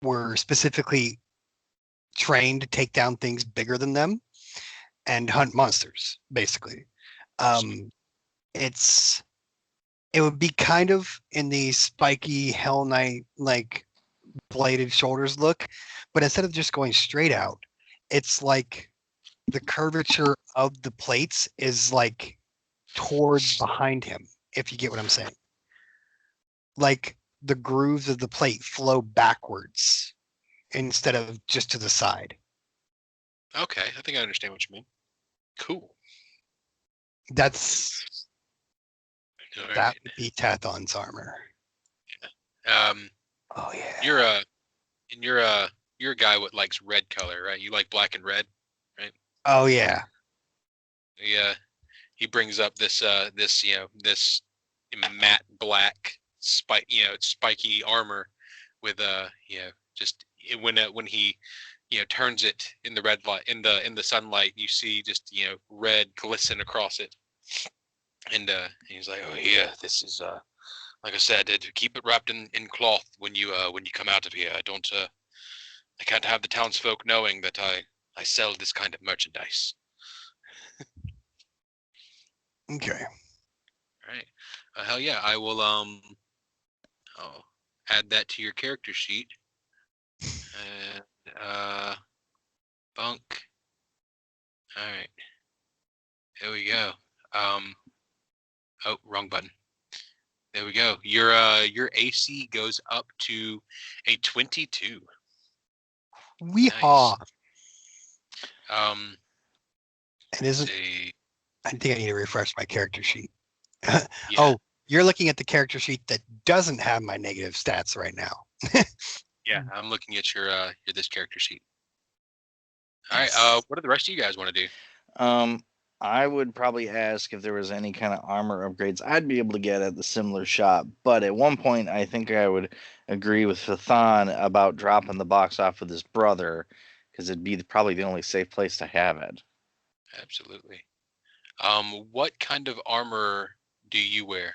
were specifically trained to take down things bigger than them and hunt monsters, basically. It would be kind of in the spiky Hell Knight, like bladed shoulders look, but instead of just going straight out, it's like the curvature of the plates is like towards behind him, if you get what I'm saying. Like the grooves of the plate flow backwards instead of just to the side. Okay, I think I understand what you mean. Cool. That Right. would be Tathon's armor. Oh yeah. You're a guy what likes red color, right? You like black and red, right? Oh yeah. Yeah. He brings up this this matte black spiky armor with just when he turns it in the red light in the sunlight, you see just red glisten across it. And he's like, oh yeah, this is like I said, to keep it wrapped in cloth when you come out of here. I can't have the townsfolk knowing that I sell this kind of merchandise. Okay. All right. Hell yeah, I will I'll add that to your character sheet. And bunk. All right. There we go. Oh, wrong button. There we go. Your AC goes up to a 22. Weehaw. Nice. And isn't See, I think I need to refresh my character sheet. yeah. Oh, you're looking at the character sheet that doesn't have my negative stats right now. Yeah, I'm looking at your this character sheet. All right. What do the rest of you guys want to do? I would probably ask if there was any kind of armor upgrades I'd be able to get at the similar shop. But at one point, I think I would agree with Fathan about dropping the box off with his brother, because it'd be probably the only safe place to have it. Absolutely. What kind of armor do you wear?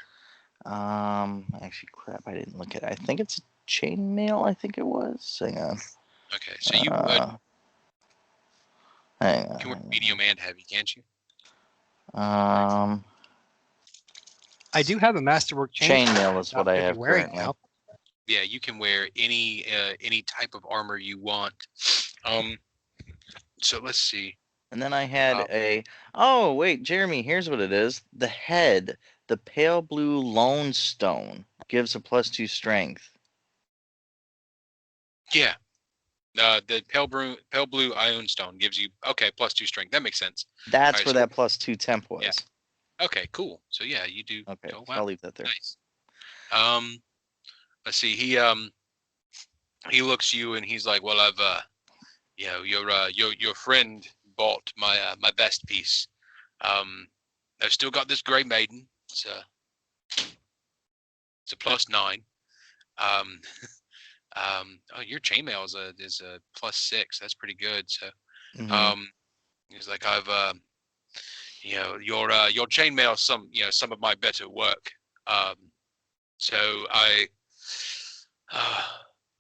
Actually, crap, I didn't look at it. I think it's chainmail. I think it was. Hang on. Okay, so you can wear medium and heavy, can't you? I do have a masterwork chainmail is what I have wearing currently. now. Yeah, you can wear any type of armor you want. So let's see. And then I had oh wait, Jeremy, here's what it is. The head, the pale blue lone stone, gives a +2 strength. Yeah. The pale blue ion stone gives you +2 strength. That makes sense. That's right, where so that +2 temp was. Yeah. Okay, cool. So yeah, you do. Okay, Oh, wow. I'll leave that there. Nice. Let's see. He looks at you and he's like, "Well, I've your friend bought my best piece. I've still got this Grey Maiden. It's a +9. Oh, your chainmail is a +6. That's pretty good. So, he's like, I've your chainmail some of my better work. So I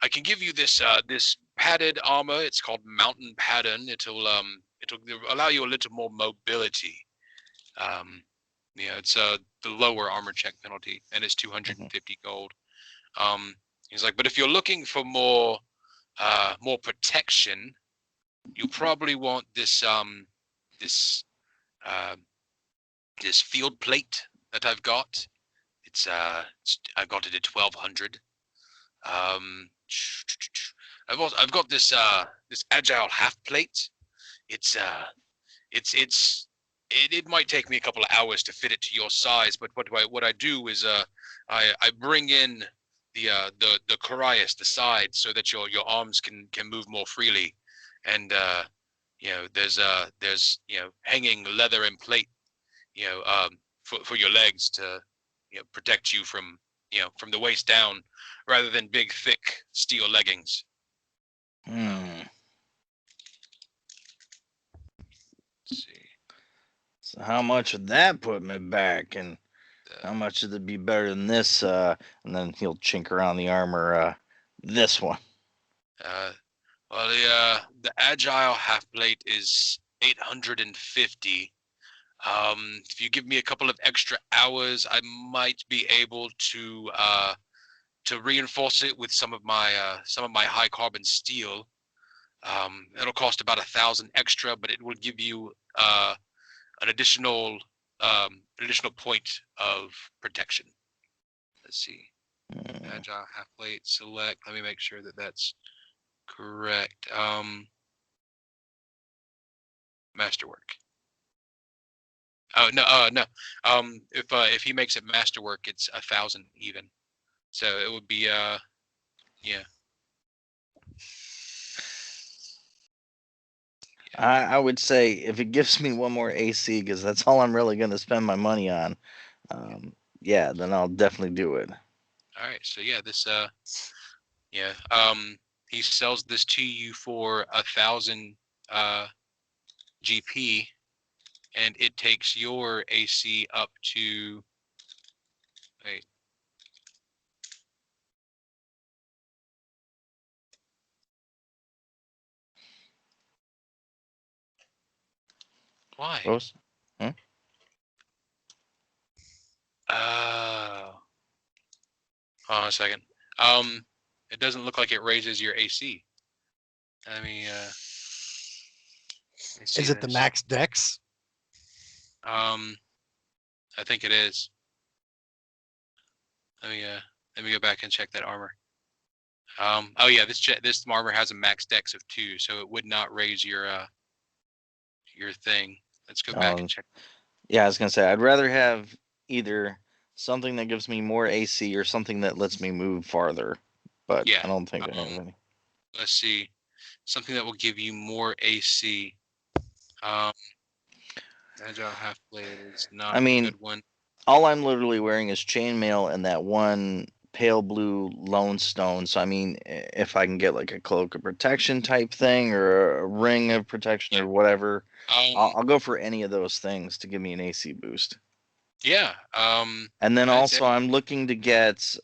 can give you this this padded armor. It's called Mountain Pattern. It'll allow you a little more mobility. It's the lower armor check penalty, and it's 250 gold. He's like, but if you're looking for more protection, you probably want this this field plate that I've got. I got it at 1200. I've got this this agile half plate. it might take me a couple of hours to fit it to your size, but what I do is I bring in the corias, the sides, so that your arms can move more freely, and there's hanging leather and plate, for your legs to protect you from from the waist down, rather than big thick steel leggings. Hmm. Let's see. So how much would that put me back, and how much would it be better than this? And then he'll chink around the armor. This one. Well, the agile half plate is 850. If you give me a couple of extra hours, I might be able to reinforce it with some of my high carbon steel. It'll cost about 1,000 extra, but it will give you an additional point of protection. Let's see. Agile half plate select. Let me make sure that that's correct. Masterwork. Oh no. If he makes it masterwork, it's 1,000 even. So it would be yeah. I would say if it gives me one more AC, because that's all I'm really going to spend my money on. Yeah, then I'll definitely do it. All right. So yeah, this he sells this to you for 1,000 GP, and it takes your AC up to wait. Why? Close? Hold on a second. It doesn't look like it raises your AC. Let me see Is it the this. max dex? I think it is. Let me go back and check that armor. Oh yeah, this armor has a max dex of 2, so it would not raise your thing. Let's go back and check. Yeah, I was gonna say I'd rather have either something that gives me more AC or something that lets me move farther. But Yeah. I don't think I have any. Let's see, something that will give you more AC. Agile half blade is not a good one. All I'm literally wearing is chainmail and that one pale blue lone stone. So I mean, if I can get like a cloak of protection type thing or a ring of protection or whatever, I'll go for any of those things to give me an AC boost. Yeah. And then also I'm looking to get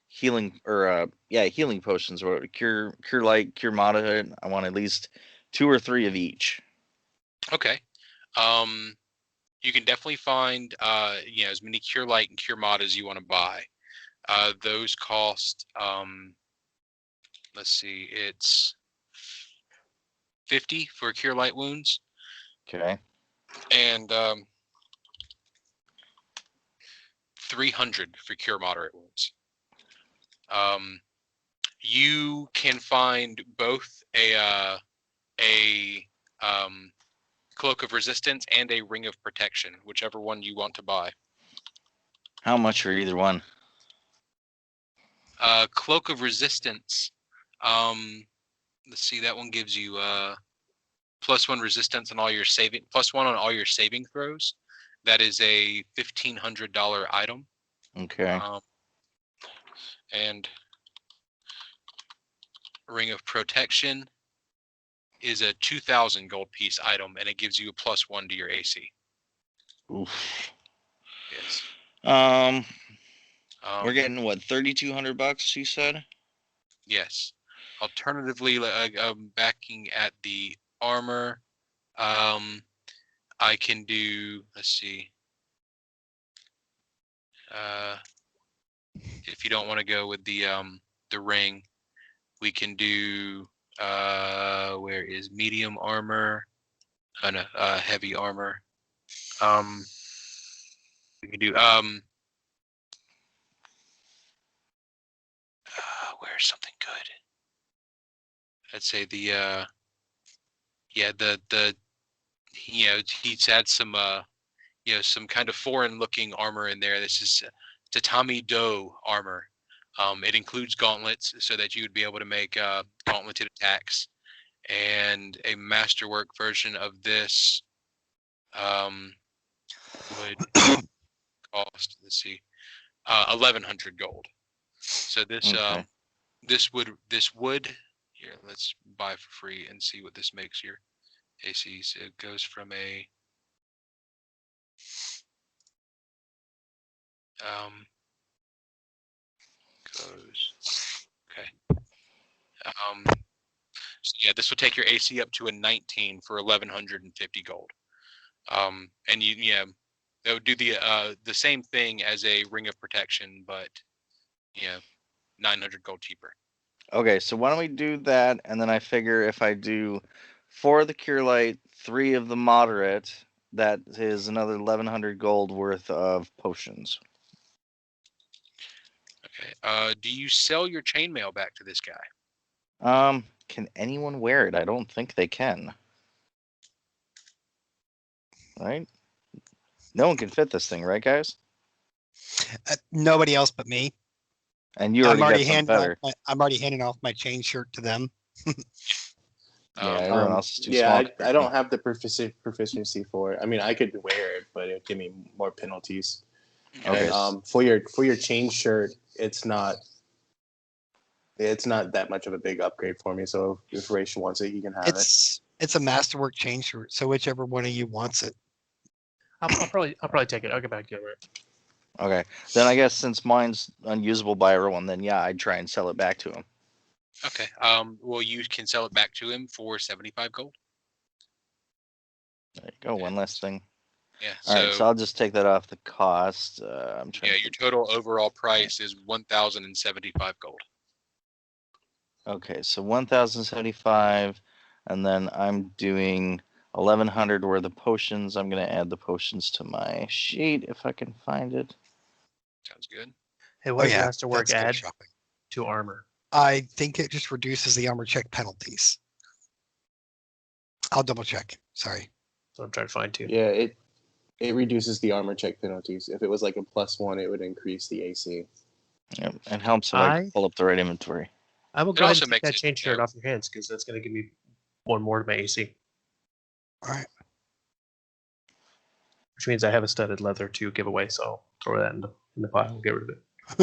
healing or healing potions or cure light, cure moderate. I want at least 2 or 3 of each. Okay. You can definitely find as many cure light and cure mod as you want to buy. Those cost let's see, it's 50 for cure light wounds. Okay. And 300 for cure moderate wounds. You can find both a cloak of resistance and a ring of protection, whichever one you want to buy. How much for either one? Cloak of resistance. Let's see, that one gives you +1 resistance on all your saving, +1 on all your saving throws. That is a $1,500 item. Okay. And ring of protection is a 2,000 gold piece item, and it gives you a +1 to your AC. Oof. Yes. We're getting what, $3,200? You said. Yes. Alternatively, backing at the armor, I can do. Let's see. If you don't want to go with the ring, we can do. Where is medium armor? No, heavy armor. We can do where's something good? I'd say the yeah, he's had some some kind of foreign looking armor in there. This is tatami do armor. It includes gauntlets so that you would be able to make gauntleted attacks, and a masterwork version of this would cost, let's see, 1,100 gold. So this Okay. this would here, let's buy for free and see what this makes your AC. So it goes from a okay. So yeah, this would take your AC up to a 19 for 1,150 gold. And that would do the same thing as a ring of protection, but 900 gold cheaper. Okay, so why don't we do that, and then I figure if I do 4 of the Cure Light, 3 of the Moderate, that is another 1,100 gold worth of potions. Okay. Do you sell your chainmail back to this guy? Can anyone wear it? I don't think they can. Right? No one can fit this thing, right, guys? Nobody else but me. And you already got something better. I'm already handing off my chain shirt to them. Yeah, everyone else is too yeah, small. I don't have the proficiency for it. I mean, I could wear it, but it would give me more penalties. Okay. And for your chain shirt, it's not that much of a big upgrade for me. So if Raish wants it, he can have it. It's a masterwork chain shirt, so whichever one of you wants it. I'll probably take it. I'll get back to you. Okay. Then I guess since mine's unusable by everyone, then yeah, I'd try and sell it back to him. Okay. Well, you can sell it back to him for 75 gold. There you go. One less thing. Yeah. All right, so I'll just take that off the cost. I'm trying. Yeah, your total overall price is 1,075 gold. Okay, so 1,075, and then I'm doing 1,100 worth of potions. I'm gonna add the potions to my sheet if I can find it. Sounds good. Hey, what does yeah, masterwork that's good add shopping. to armor? I think it just reduces the armor check penalties. I'll double check. Sorry. So I'm trying to find too. Yeah, it reduces the armor check penalties. If it was like a +1, it would increase the AC. Yep, it helps if I pull up the right inventory. I will It go ahead also and take makes that it, chain shirt off your hands because that's going to give me one more to my AC, All right. which means I have a studded leather to give away. So I'll throw that in the pile and get rid of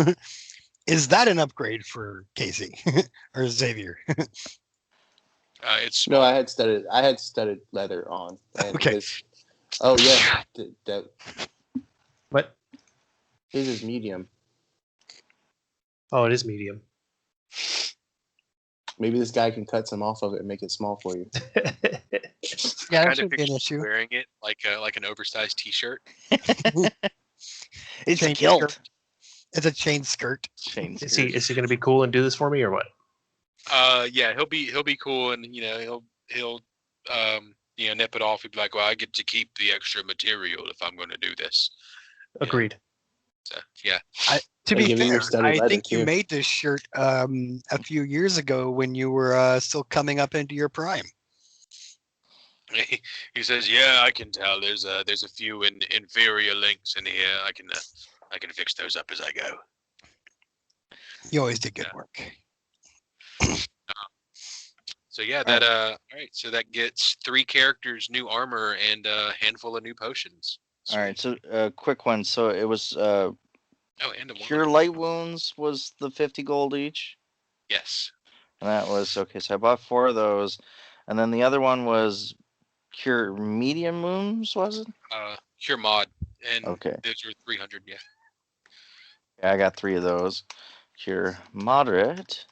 it. Is that an upgrade for Casey or Xavier? It's No, I had studded leather on. And Okay. Oh yeah, that What? his is medium. Oh, it is medium. Maybe this guy can cut some off of it and make it small for you. Yeah, that kind of shouldn't be an picture issue. wearing it like an oversized T-shirt. It's a Chain kilt. skirt. It's a chain skirt. Chain Is skirt. he going to be cool and do this for me or what? Yeah, he'll be cool, and he'll nip it off. He'll be like, well, I get to keep the extra material if I'm going to do this. Agreed. So yeah. To And be give you your fair, studded I leather, think you too. made this shirt a few years ago when you were still coming up into your prime. He says, "Yeah, I can tell. There's a few inferior links in here. I can fix those up as I go." You always did good Yeah. work. So yeah, that all right. So that gets 3 characters, new armor, and a handful of new potions. All right, so quick one. So it was Oh, and a Cure Light Wounds was the 50 gold each? Yes. And that was, okay, so I bought 4 of those. And then the other one was Cure Medium Wounds, was it? Cure mod, and Okay. those are 300. Yeah. Yeah, I got 3 of those. Cure Moderate.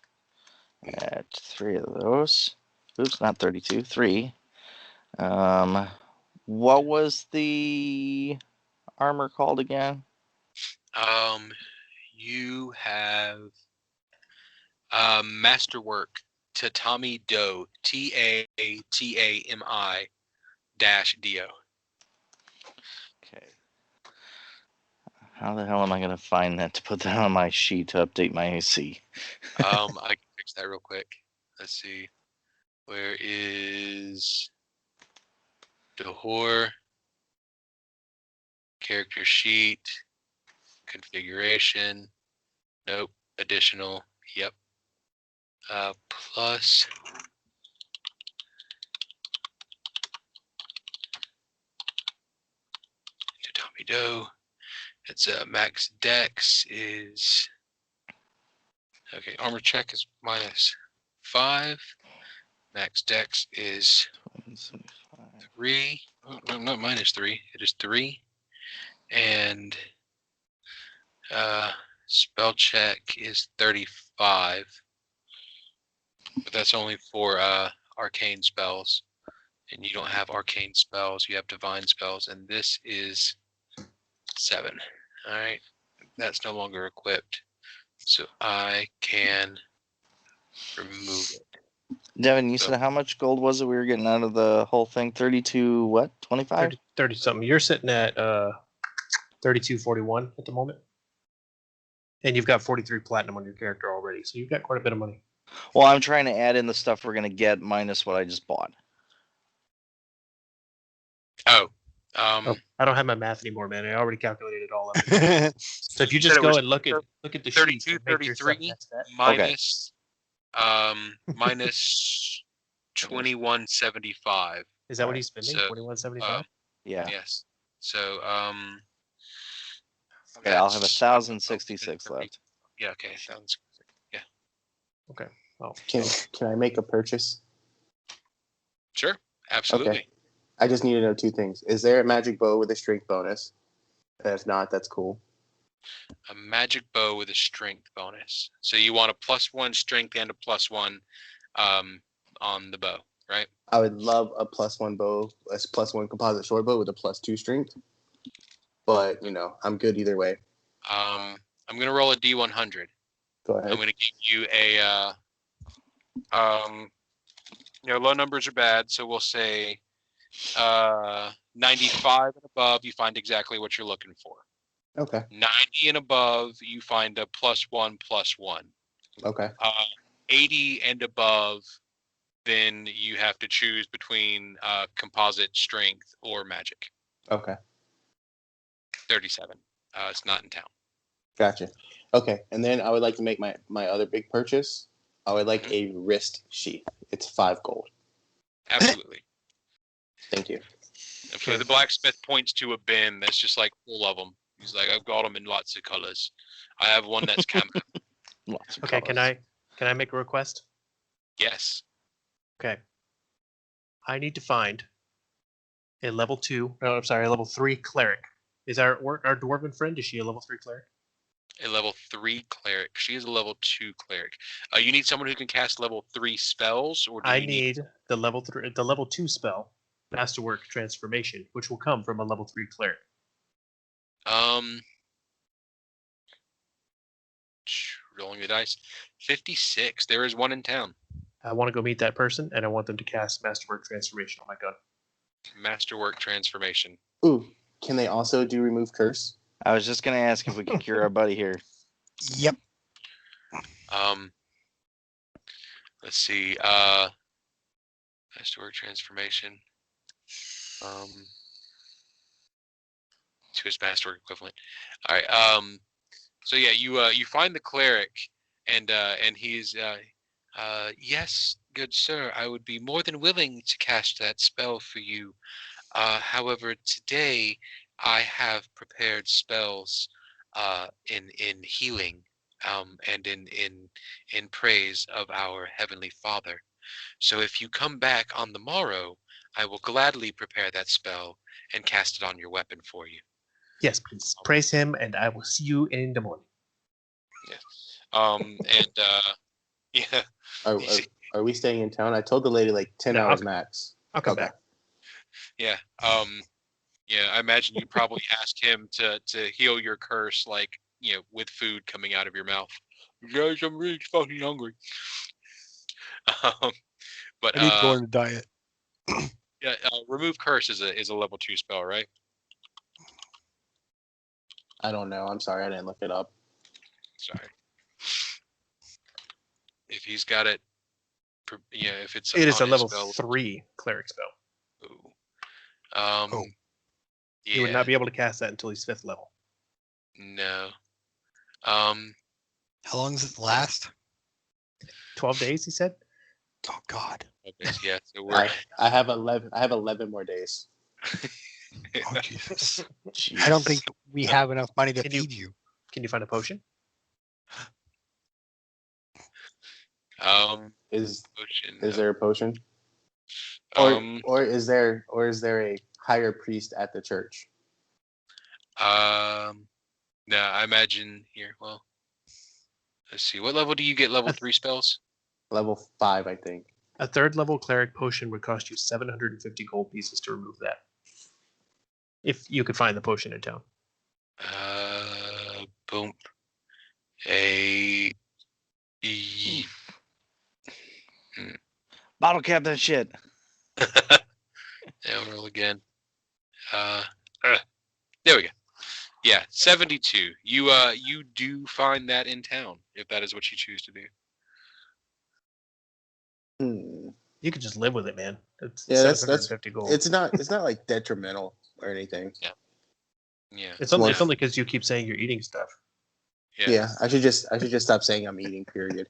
At 3 of those. Oops, not 32, 3. What was the armor called again? You have Masterwork Tatami Do, TATAMI -DO. Okay. How the hell am I going to find that to put that on my sheet to update my AC? I can fix that real quick. Let's see. Where is Dahor. Character sheet. Configuration. Nope. Additional. Yep. Plus. Tommy Doe. It's max dex is okay. Armor check is -5. Max dex is 3. Oh, no, not -3. It is 3. And spell check is 35. But that's only for arcane spells. And you don't have arcane spells. You have divine spells. And this is 7. All right. That's no longer equipped. So I can remove it. Devin, you said how much gold was it we were getting out of the whole thing? 32, what? 25? 30 something. You're sitting at 32.41 at the moment. And you've got 43 platinum on your character already. So you've got quite a bit of money. Well, I'm trying to add in the stuff we're going to get minus what I just bought. Oh. I don't have my math anymore, man. I already calculated it all up. So if you said just it go was and look at the 32, sheet, and make yourself 33 match that. minus minus 2175. Is that what he's spending? So, 21.75. Yeah. Yes. So Okay, I'll have that's 1,066 left. Yeah. Okay. Sounds. Yeah. Okay. Oh, Can I make a purchase? Sure. Absolutely. Okay. I just need to know 2 things. Is there a magic bow with a strength bonus? And if not, that's cool. A magic bow with a strength bonus. So you want a +1 strength and a +1 on the bow, right? I would love a +1 bow, a +1 composite short bow with a +2 strength. But, I'm good either way. I'm gonna roll a D100. Go ahead. I'm gonna give you a low numbers are bad, so we'll say 95 and above, you find exactly what you're looking for. Okay. 90 and above, you find a +1/+1. Okay. 80 and above, then you have to choose between composite, strength, or magic. Okay. 37. It's not in town. Gotcha. Okay. And then I would like to make my other big purchase. I would like a wrist sheath. It's 5 gold. Absolutely. Thank you. So the blacksmith points to a bin that's just like full of them. He's like, I've got them in lots of colors. I have one that's camo. Lots of okay. colors. Can I make a request? Yes. Okay. I need to find a level 3 cleric. Is our dwarven friend? Is she a level 3 cleric? A level 3 cleric. She is a level 2 cleric. You need someone who can cast level 3 spells, or do I you need the level 2 spell, Masterwork Transformation, which will come from a level 3 cleric. Rolling the dice. 56. There is one in town. I want to go meet that person, and I want them to cast Masterwork Transformation on my gun. Masterwork Transformation. Ooh, can they also do remove curse? I was just going to ask if we could cure our buddy here. Yep. Let's see. Masterwork Transformation. To his Masterwork equivalent. All right. So yeah, you find the cleric, and he's yes, good sir. I would be more than willing to cast that spell for you. However, today I have prepared spells in healing and in praise of our Heavenly Father. So if you come back on the morrow, I will gladly prepare that spell and cast it on your weapon for you. Yes, please. Praise him, and I will see you in the morning. Yeah. Are we staying in town? I told the lady like 10 hours max. I'll come back. Yeah. Yeah, I imagine you probably asked him to heal your curse, like, with food coming out of your mouth. Guys, I'm really fucking hungry. But I need to go on a diet. yeah, remove curse is a level 2 spell, right? I don't know. I'm sorry. I didn't look it up. Sorry. If he's got it, if it's It is a on his level spell, 3 cleric spell. ooh. Yeah. He would not be able to cast that until he's 5th level. No. How long does it last? 12 days, he said. Oh God. Yeah. So we're. I have 11. I have 11 more days. Oh Jesus. Jeez. I don't think we have enough money to Can you- feed you. Can you find a potion? Is Potion. there a potion? Or Um. is there a higher priest at the church? No, I imagine here. Well, let's see. What level do you get? Level 3 spells? Level 5, I think. A 3rd level cleric potion would cost you 750 gold pieces to remove that. If you could find the potion in town. Boom. Bottle cap that shit. Yeah, roll again. There we go. Yeah, 72. You do find that in town if that is what you choose to do. You could just live with it, man. It's Yeah, that's 750 gold. it's not like detrimental or anything. Yeah. It's only because you keep saying you're eating stuff. Yeah, I should just stop saying I'm eating. Period.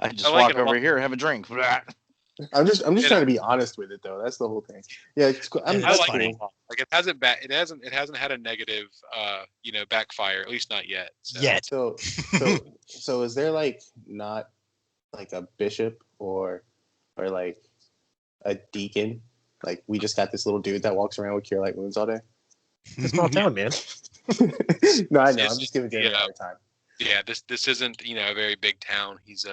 I just like walk it a over lot. here, have a drink. I'm just trying to be honest with it though. That's the whole thing. Yeah, it's cool. I that's like cool. it. Like it hasn't had a negative backfire, at least not yet. So. Yet. So is there like not like a bishop or like a deacon? Like we just got this little dude that walks around with cure light wounds all day. It's a small town, man. No, I know. It's I'm just giving Jeremy a hard time. Yeah, this isn't a very big town. He's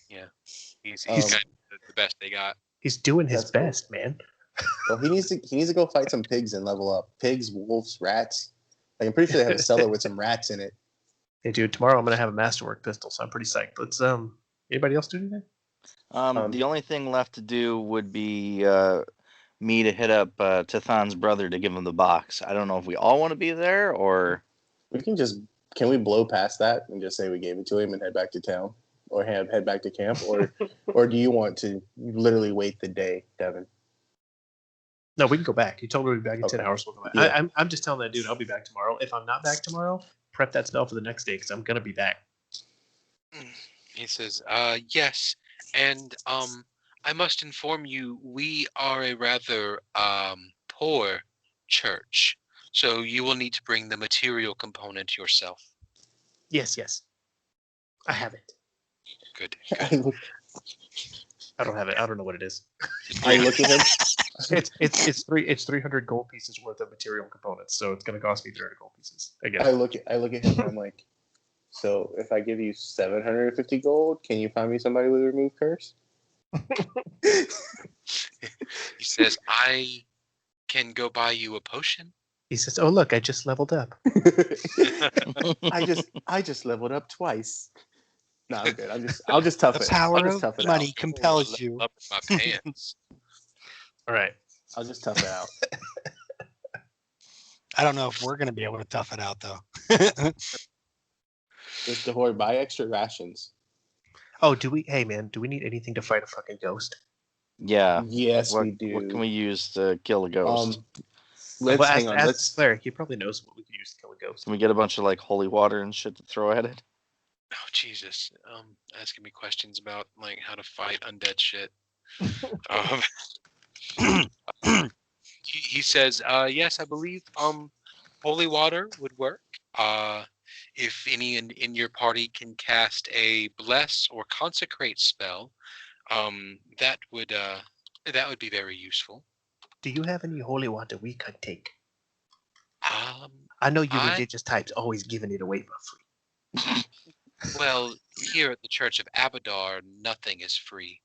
he's Um, kind of the best they got. He's doing his That's cool. best, man. Well, he needs to go fight some pigs and level up. Pigs, wolves, rats. Like, I'm pretty sure they have a cellar with some rats in it. Hey, dude, tomorrow I'm gonna have a masterwork pistol, so I'm pretty psyched. Let's anybody else do anything? The only thing left to do would be me to hit up Tathan's brother to give him the box. I don't know if we all want to be there or Can we blow past that and just say we gave it to him and head back to town, or head back to camp, or do you want to literally wait the day, Devin? No, we can go back. He told me we'd be back in 10 hours. We'll go back. Yeah. I'm just telling that dude I'll be back tomorrow. If I'm not back tomorrow, prep that spell for the next day because I'm gonna be back. He says, yes, and I must inform you, we are a rather poor church, so you will need to bring the material component yourself. Yes. I have it. Good. I don't have it. I don't know what it is. I look at him. It's 300 gold pieces worth of material components, so it's gonna cost me 300 gold pieces. I Again. look at him. And I'm like, so if I give you 750 gold, can you find me somebody with a remove curse? He says, I can go buy you a potion. He says, "Oh look, I just leveled up." I just leveled up twice. No, I'm good. I'll just tough The it. power I'll just of tough it money out. compels you. Up in my pants. All right. I'll just tough it out. I don't know if we're gonna be able to tough it out though. Mr. Horde, buy extra rations. Oh, hey man, do we need anything to fight a fucking ghost? yeah. Yes, What, we do. what can we use to kill a ghost? Let's Well, hang on. ask Let's the cleric. He probably knows what we can use to kill a ghost. Can we get a bunch of like holy water and shit to throw at it? Oh Jesus! Asking me questions about like how to fight undead shit. He says, yes, I believe holy water would work. If any in your party can cast a bless or consecrate spell, that would be very useful. Do you have any holy water we could take? Um, I know you I- religious types always giving it away for free. well, here at the Church of Abadar, nothing is free.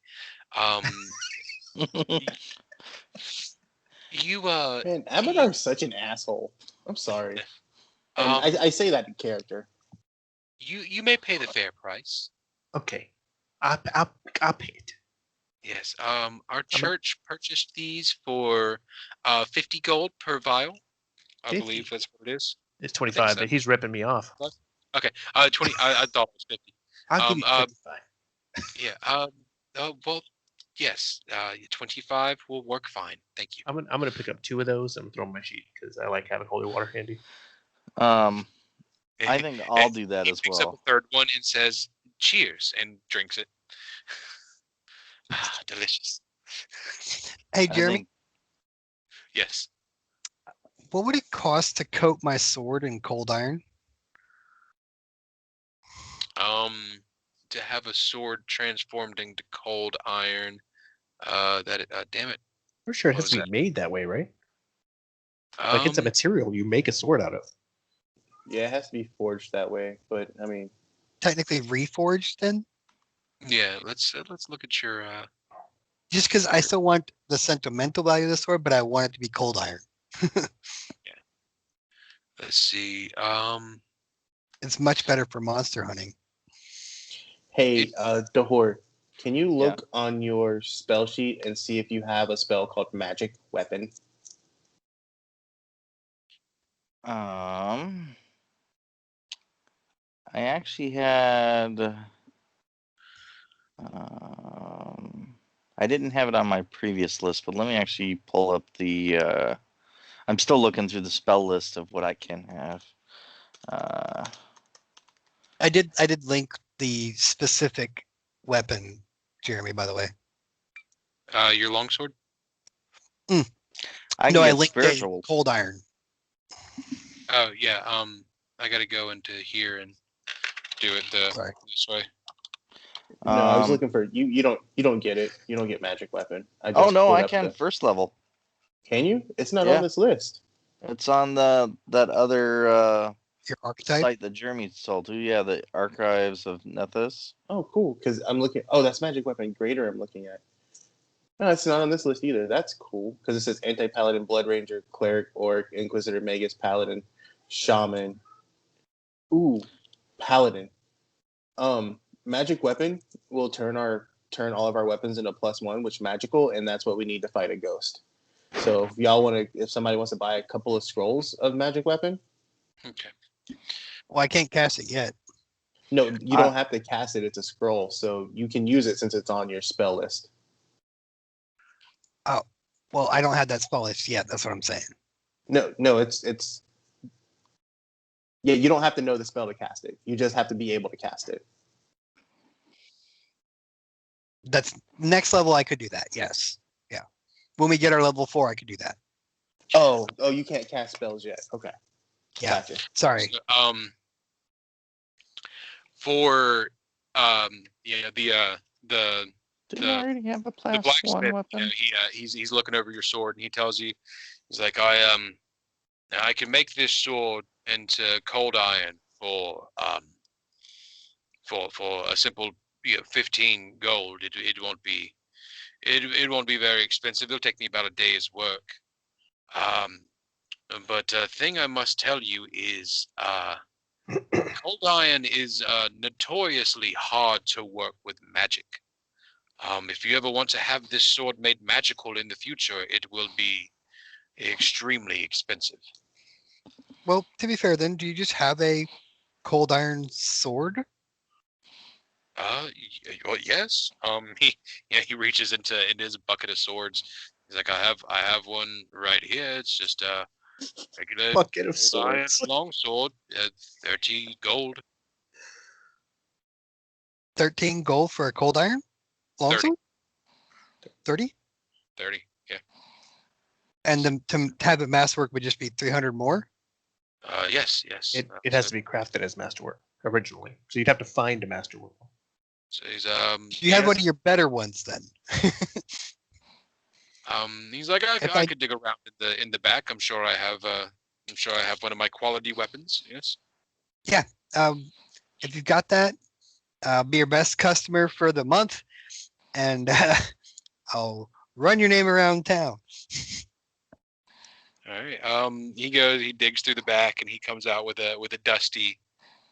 You Man, Abadar's such an asshole. I'm sorry. And I say that in character. you may pay the fair price. Okay, I'll pay it. Yes. Our church purchased these for 50 gold per vial. I 50? believe that's what it is. It's 25, so. but he's ripping me off. Okay. 20. I thought it was 50. I'll give you Um, 55. Yeah. Well, Yes, 25 will work fine. Thank you. I'm gonna pick up 2 of those and throw them in my sheet because I like having holy water handy. I think I'll do that He as picks up well. a third one and says, "Cheers," and drinks it. Delicious. Hey, I Jeremy, think Yes. what would it cost to coat my sword in cold iron? To have a sword transformed into cold iron. Damn it. For sure, it What has to was be made that way, right? that? Like it's a material you make a sword out of. Yeah, it has to be forged that way. But I mean, Technically reforged then? Yeah. Let's look at your. Just because I still want the sentimental value of the sword, but I want it to be cold iron. Let's see. It's much better for monster hunting. hey, Dahor, can you Yeah. look on your spell sheet and see if you have a spell called Magic Weapon? I actually had. I didn't have it on my previous list, but let me actually pull up the. I'm still looking through the spell list of what I can have. I did link the specific weapon, Jeremy, by the way. Your longsword. I No, can I get linked the spiritual. cold iron. Oh yeah. I gotta go into here and do it Sorry. this way. No, I was Um, looking for you. You don't get it. You don't get Magic Weapon. I Oh just no, pulled I up can the. first level. Can you? It's not Yeah. on this list. It's on that other Your archetype. site that Jeremy sold to. Yeah, the Archives of Nethys. Oh, cool. Because I'm looking. Oh, that's Magic Weapon Greater. I'm looking at. No, it's not on this list either. That's cool because it says Anti-Paladin, Blood Ranger, Cleric, Orc, Inquisitor, Magus, Paladin, Shaman. Ooh, Paladin. Magic Weapon will turn all of our weapons into +1, which magical, and that's what we need to fight a ghost. So if somebody wants to buy a couple of scrolls of Magic Weapon, Okay. Well, I can't cast it yet. no, you don't have to cast it. It's a scroll, so you can use it since it's on your spell list. Well, I don't have that spell list yet. That's what I'm saying. No, it's yeah. You don't have to know the spell to cast it. You just have to be able to cast it. That's next level. I could do that. Yes. Yeah. When we get our level 4, I could do that. Oh, you can't cast spells yet. Okay. Yeah. Gotcha. Sorry. So, for the Didn't I already have a the +1 blacksmith, weapon? he's looking over your sword and he tells you, he's like, I can make this sword into cold iron for a simple 15 gold. It won't be very expensive. It'll take me about a day's work. But thing I must tell you is cold iron is notoriously hard to work with magic. If you ever want to have this sword made magical in the future, it will be extremely expensive. Well, to be fair, then, do you just have a cold iron sword? Well, yes. He reaches into his bucket of swords. He's like, I have one right here. It's just a regular Bucket of cold iron swords. long sword, 30 gold. 13 gold for a cold iron? 30. Longsword? 30? 30. Yeah. And then to have it masterwork would just be 300 more? Yes. It has to be crafted as masterwork originally, so you'd have to find a masterwork. So he's You have one of your better ones then. he's like, If I I- could dig around in the back. I'm sure I have one of my quality weapons. Yes. If you've got that, I'll be your best customer for the month, and I'll run your name around town. All right. He digs through the back and he comes out with a dusty,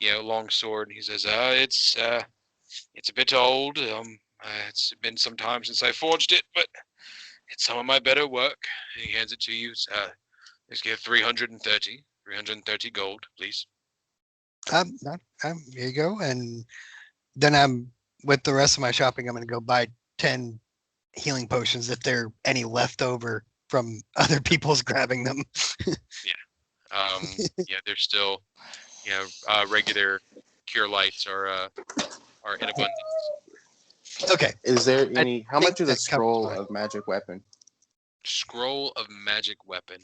long sword. And he says, it's a bit old. It's been some time since I forged it, but it's some of my better work. And he hands it to you. Let's get 330 gold, please. Here you go. And then with the rest of my shopping, I'm going to go buy 10 healing potions if there are any left over from other people's grabbing them. There's still, regular cure lights are in abundance. Okay. Is there I any? How think much is a that covers scroll mine. of magic weapon? Scroll of magic weapon.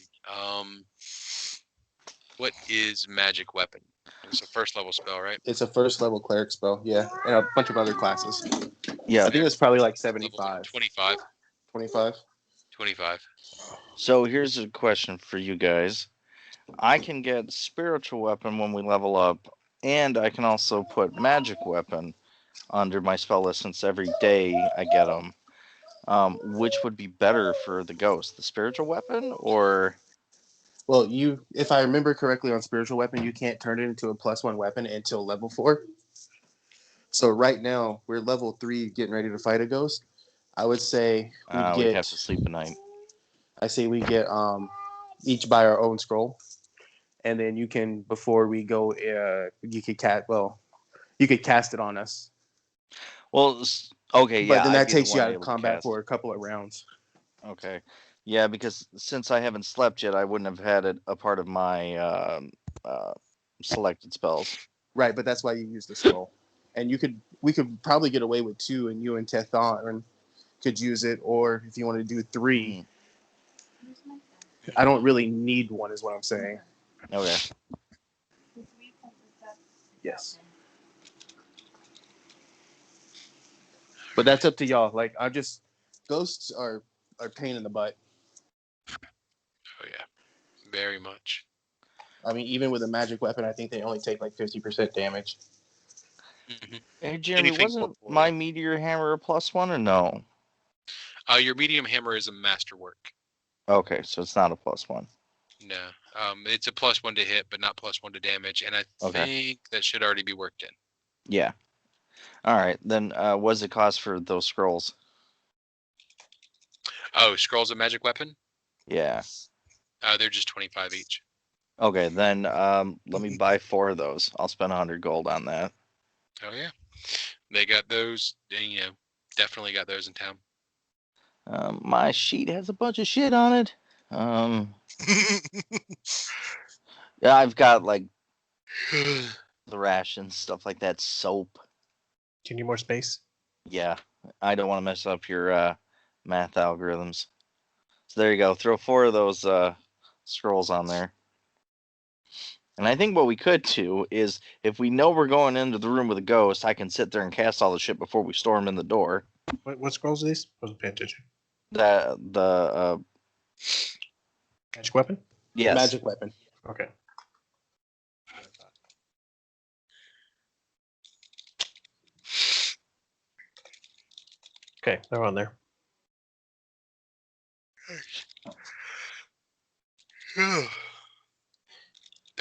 What is magic weapon? It's a first level spell, right? It's a first level cleric spell, yeah, and a bunch of other classes. Yeah. I think it was probably like Level 75. 25. 25. 25. So here's a question for you guys. I can get spiritual weapon when we level up, and I can also put magic weapon under my spell list since every day I get them. Which would be better for the ghost, the spiritual weapon or? Well, if I remember correctly on spiritual weapon, you can't turn it into a +1 weapon until level 4. So right now we're level 3, getting ready to fight a ghost. I would say We'd have to sleep at night. I say we get each buy our own scroll, and then you can, before we go, you could cast it on us. Well, okay, yeah. But then I'd that be the takes you one out of able to combat cast. for a couple of rounds. Okay. Yeah, because since I haven't slept yet, I wouldn't have had it a part of my selected spells. Right, but that's why you use the scroll. And we could probably get away with 2, and you and Tethon could use it, or if you want to do 3. I don't really need 1, is what I'm saying. Okay. Yes. But that's up to y'all. Like, ghosts are pain in the butt. Oh yeah, very much. I mean, even with a magic weapon, I think they only take like 50% damage. Mm-hmm. Hey, Jeremy, Anything wasn't before- my meteor hammer a +1 or no? Your medium hammer is a masterwork. Okay, so it's not a +1. No, it's a +1 to hit, but not +1 to damage, and I think that should already be worked in. Yeah. All right, then what does it cost for those scrolls? Oh, scrolls of magic weapon? Yeah. They're just 25 each. Okay, then let me buy 4 of those. I'll spend 100 gold on that. Oh yeah, they got those. Definitely got those in town. My sheet has a bunch of shit on it. Yeah, I've got like the rations, stuff like that, soap. Do you need more space? Yeah, I don't want to mess up your math algorithms. So there you go. Throw 4 of those scrolls on there. And I think what we could do is, if we know we're going into the room with a ghost, I can sit there and cast all the shit before we storm in the door. What scrolls are these? Wasn't paying attention. The Magic weapon? yes. Magic weapon. Okay. Okay, they're on there. I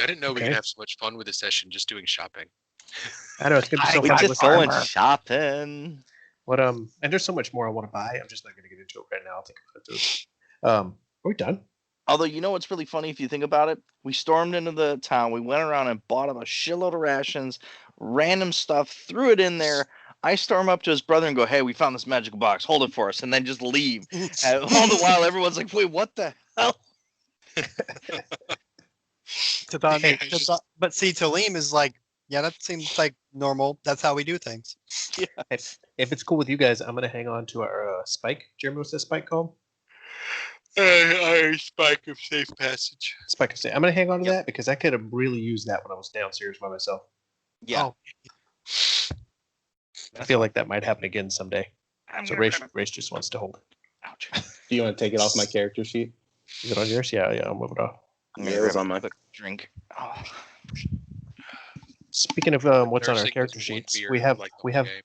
didn't know we Okay. could have so much fun with this session just doing shopping. I know it's gonna be so We fun. just with going armor. shopping. What and there's so much more I want to buy. I'm just not gonna get into it right now. I'll think about those. Are we done? Although, you know what's really funny if you think about it? We stormed into the town. We went around and bought him a shitload of rations, random stuff, threw it in there. I storm up to his brother and go, "Hey, we found this magical box. Hold it for us," and then just leave. And all the while, everyone's like, "Wait, what the hell?" But see, Talim is like, yeah, that seems like normal. That's how we do things. If it's cool with you guys, I'm gonna hang on to our spike. Jeremy, what's that spike called? Iron spike of safe passage. Spike of State. I'm gonna hang on to that because I could have really used that when I was downstairs by myself. Yeah. Oh, I feel like that might happen again someday. So Race just wants to hold it. Ouch. Do you want to take it off my character sheet? Is it on yours? Yeah, I'll move it off. I'm Yeah, gonna it was grab on a mine. quick drink. Oh. Speaking of what's on our Nursing character is one sheets, beer, we have like the we whole have game.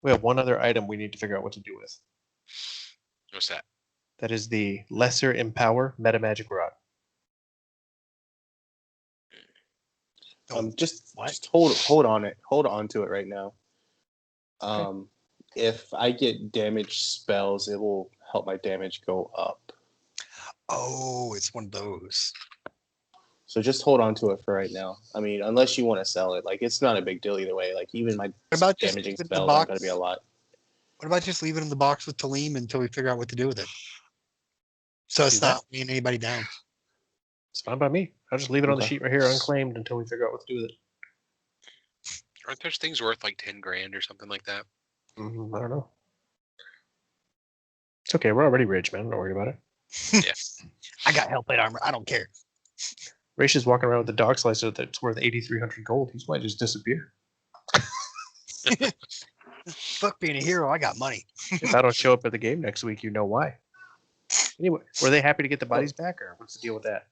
we have one other item we need to figure out what to do with. What's that? That is the Lesser Empower Meta Magic Rod. Just hold on to it right now. If I get damage spells, it will help my damage go up. oh, it's one of those. So just hold on to it for right now. I mean, unless you want to sell it, like it's not a big deal either way. Like even my What about just damaging keep it in the spells aren't going box? to be a lot. What about just leave it in the box with Talim until we figure out what to do with it? So it's Do that. not weighing anybody down. It's fine by me. I'll just leave it on the Okay. sheet right here, unclaimed, until we figure out what to do with it. Aren't those things worth like 10 grand or something like that? I don't know. It's okay. We're already rich, man. Don't worry about it. I got Hellblade armor. I don't care. Raish is walking around with the dog slicer that's worth 8,300 gold. He might just disappear. Fuck being a hero. I got money. If I don't show up at the game next week, you know why. Anyway, were they happy to get the bodies back, or what's the deal with that?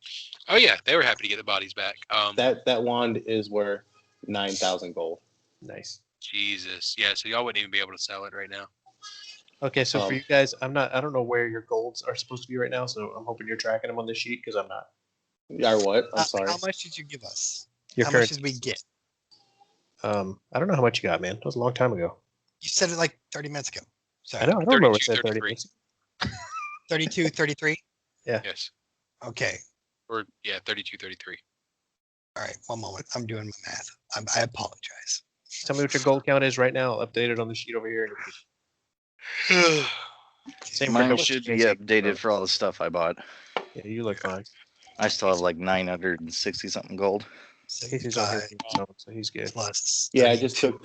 Oh yeah, they were happy to get the bodies back. That wand is worth 9,000 gold. Nice. Jesus, yeah. So y'all wouldn't even be able to sell it right now. Okay, so for Um, you guys, I don't know where your golds are supposed to be right now, so I'm hoping you're tracking them on this sheet because I'm not. Or what? I'm sorry. How much did you give us? Your How current, much did we get? I don't know how much you got, man. That was a long time ago. You said it like 30 minutes ago. Sorry. I know. I don't remember what 32, it said 30 33. minutes ago. 32, 33? Yes. Okay. Or yeah, 32, 33. All right. One moment. I'm doing my math. I apologize. Tell me what your gold count is right now. I'll update it on the sheet over here. Same for Mine Noble should be Casey. updated for all the stuff I bought. Yeah, you look fine. I still have like 960 something gold. Casey's on here, 65 so he's good. plus Yeah, I just 32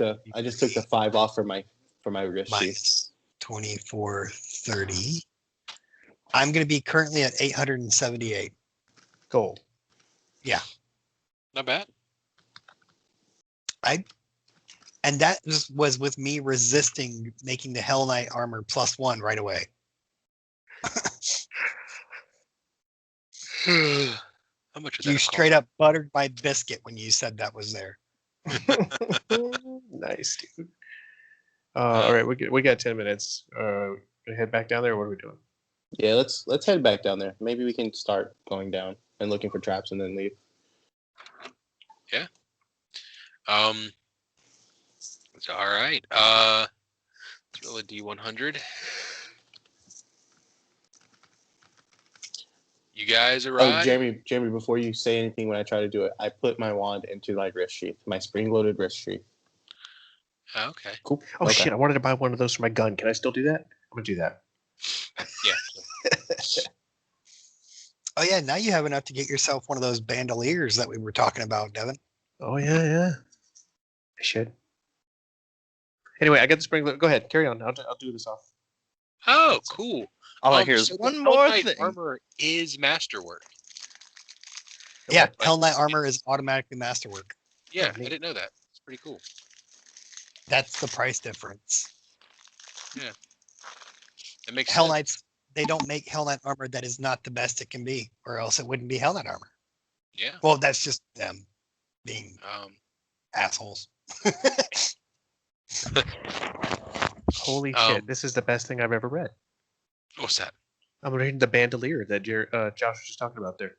took the 5 off for my wrist sheath. minus 2430. I'm going to be currently at 878. Gold. Not bad. And that was with me resisting making the Hell Knight armor +1 right away. How much was that? You straight up buttered my biscuit when you said that was there. Nice, dude. All right, we got 10 minutes. Gonna head back down there. Or what are we doing? Yeah, let's head back down there. Maybe we can start going down and looking for traps and then leave. So, all right. Let's roll a D100. You guys arrive. Oh, Jeremy, before you say anything when I try to do it, I put my wand into my wrist sheath, my spring-loaded wrist sheath. Oh, okay. Cool. Oh Okay. shit! I wanted to buy one of those for my gun. Can I still do that? I'm gonna do that. Yeah. Oh yeah, now you have enough to get yourself one of those bandoliers that we were talking about, Devin. Oh yeah. I should. Anyway, I got the spring. Go ahead, carry on. I'll do this off. Oh, cool. All I hear is So the one Hell more Knight thing. armor is masterwork. Yeah, Like- Hell Knight armor is automatically masterwork. Yeah, Oh, I neat. didn't know that. It's pretty cool. That's the price difference. It makes Hell sense. Knights, they don't make Hell Knight armor that is not the best it can be, or else it wouldn't be Hell Knight armor. Yeah. Well, that's just them being assholes. Holy Um, shit! This is the best thing I've ever read. What's that? I'm reading the bandolier that Josh was just talking about there.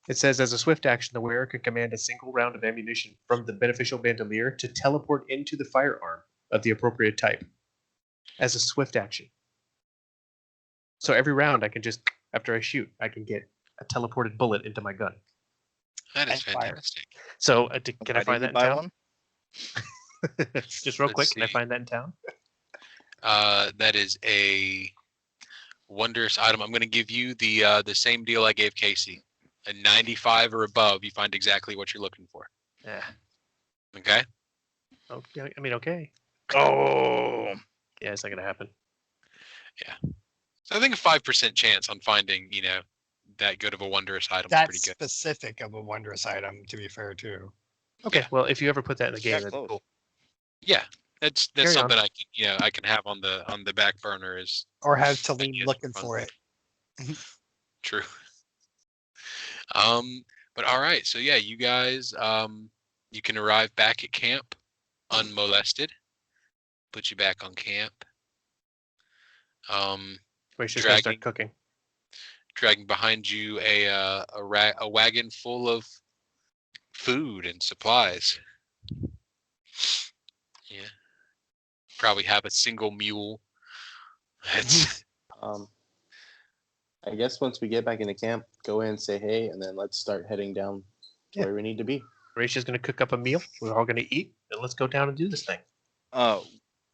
It says, as a swift action, the wearer can command a single round of ammunition from the beneficial bandolier to teleport into the firearm of the appropriate type. As a swift action. So every round, I can just, after I shoot, I can get a teleported bullet into my gun. That is And fire. fantastic. So can I Why find did that you in buy town? one? Just real Let's quick, can I see. find that in town? That is a wondrous item. I'm going to give you the same deal I gave Casey. A 95 or above, you find exactly what you're looking for. Yeah. Okay. Okay. I mean, okay. Oh, Yeah, it's not gonna happen. So I think a 5% chance on finding, that good of a wondrous item is That's pretty good. specific of a wondrous item, to be fair, too. Okay. Yeah. Well, if you ever put that in the game, Yeah, that'd be close. cool. Yeah, that's Carry on. something I can have on the back burner is Or have Talim Ideas looking for fun. for it. true. But all right, so yeah, you guys, you can arrive back at camp unmolested. Put you back on camp. Wait, she's gonna Dragging- start cooking. Dragging behind you a wagon full of food and supplies. Yeah, probably have a single mule. It's I guess once we get back into camp, go in, say hey, and then let's start heading down to Yeah. where we need to be. Horatio's gonna cook up a meal. We're all gonna eat, and let's go down and do this thing.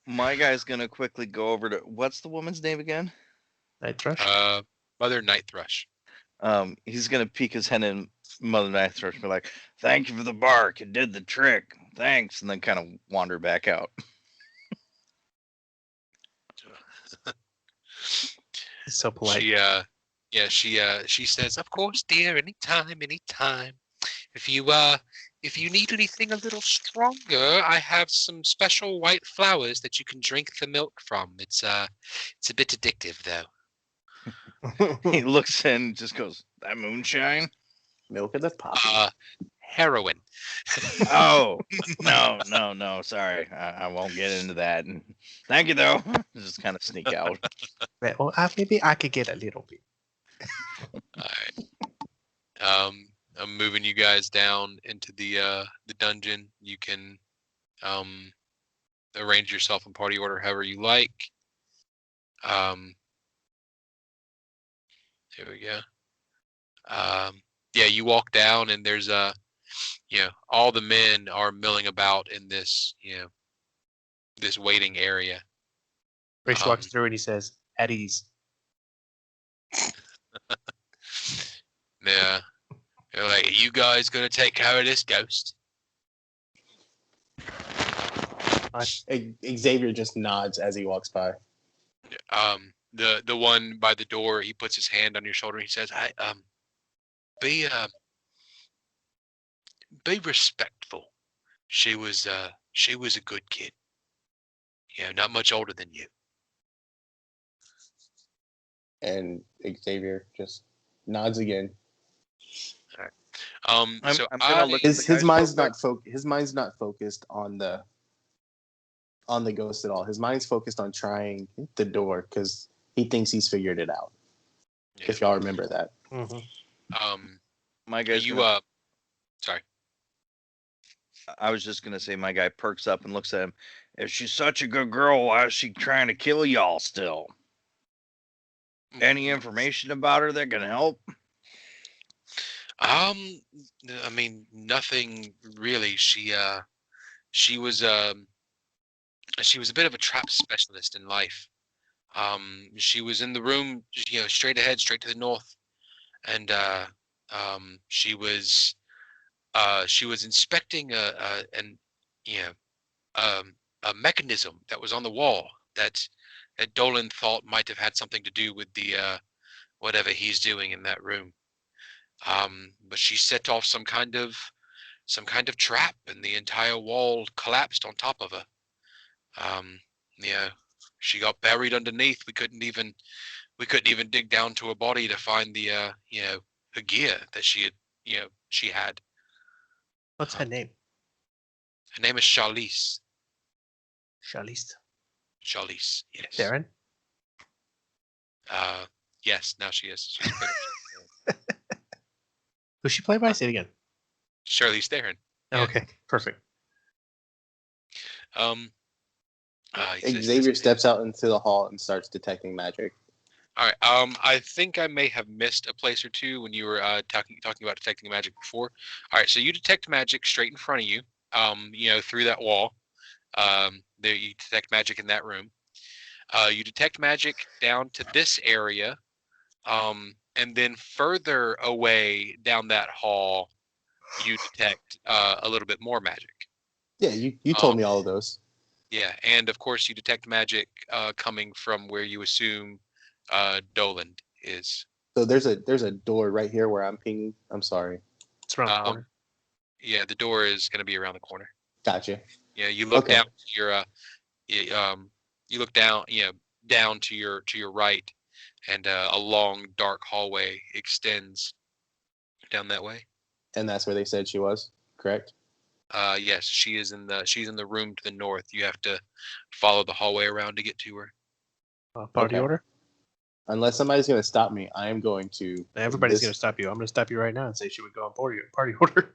My guy's gonna quickly go over to what's the woman's name again? Night Thrush. Mother Night Thrush. He's gonna peek his head in Mother Night Thrush and be like, "Thank you for the bark. It did the trick. Thanks," and then kind of wander back out. So polite. She says, "Of course, dear. Anytime. If you need anything a little stronger, I have some special white flowers that you can drink the milk from. It's a bit addictive, though." He looks in and just goes, "That moonshine?" Milk of the poppy. Heroin. Oh, no. Sorry. I won't get into that. Thank you, though. Just kind of sneak out. Well, maybe I could get a little bit. All right. I'm moving you guys down into the dungeon. You can arrange yourself in party order however you like. There we go. Yeah, you walk down and there's all the men are milling about in this, this waiting area. Rich walks through and he says, "At ease." Yeah. They're like, "Are you guys gonna take care of this ghost?" Xavier just nods as he walks by. The one by the door, he puts his hand on your shoulder and he says, be respectful. She was a good kid. Not much older than you." And Xavier just nods again. I'm gonna look His at the guys mind's real not his mind's not focused on the ghost at all. His mind's focused on trying the door because he thinks he's figured it out. Yeah. If y'all remember that. Mm-hmm. My guy's sorry. I was just gonna say my guy perks up and looks at him. If she's such a good girl, why is she trying to kill y'all still? Any information about her that can help? I mean, nothing really. She was a bit of a trap specialist in life. She was in the room, straight ahead, straight to the north, and she was inspecting a mechanism that was on the wall that Dolan thought might have had something to do with the whatever he's doing in that room. But she set off some kind of trap, and the entire wall collapsed on top of her. She got buried underneath. We couldn't even dig down to her body to find the her gear that she had. What's her name? Her name is Charlize. Charlize. Charlize, yes. Darren? Yes, now she is. She's Who's she played by? Say it again. Charlize Theron. Oh, okay, perfect. Xavier steps out into the hall and starts detecting magic. All right. I think I may have missed a place or two when you were talking about detecting magic before. All right. So you detect magic straight in front of you. Through that wall. There you detect magic in that room. You detect magic down to this area, and then further away down that hall, you detect a little bit more magic. Yeah, you told me all of those. Yeah, and of course you detect magic coming from where you assume Doland is. So there's a door right here where I'm pinging. I'm sorry. It's around the corner. Yeah, the door is going to be around the corner. Gotcha. Yeah, you look down to your you look down, down to your right, and a long dark hallway extends down that way. And that's where they said she was, correct? Yes, she's in the room to the north. You have to follow the hallway around to get to her. Party order? Unless somebody's going to stop me, I am going to. Everybody's going to stop you. I'm going to stop you right now and say she would go on party order.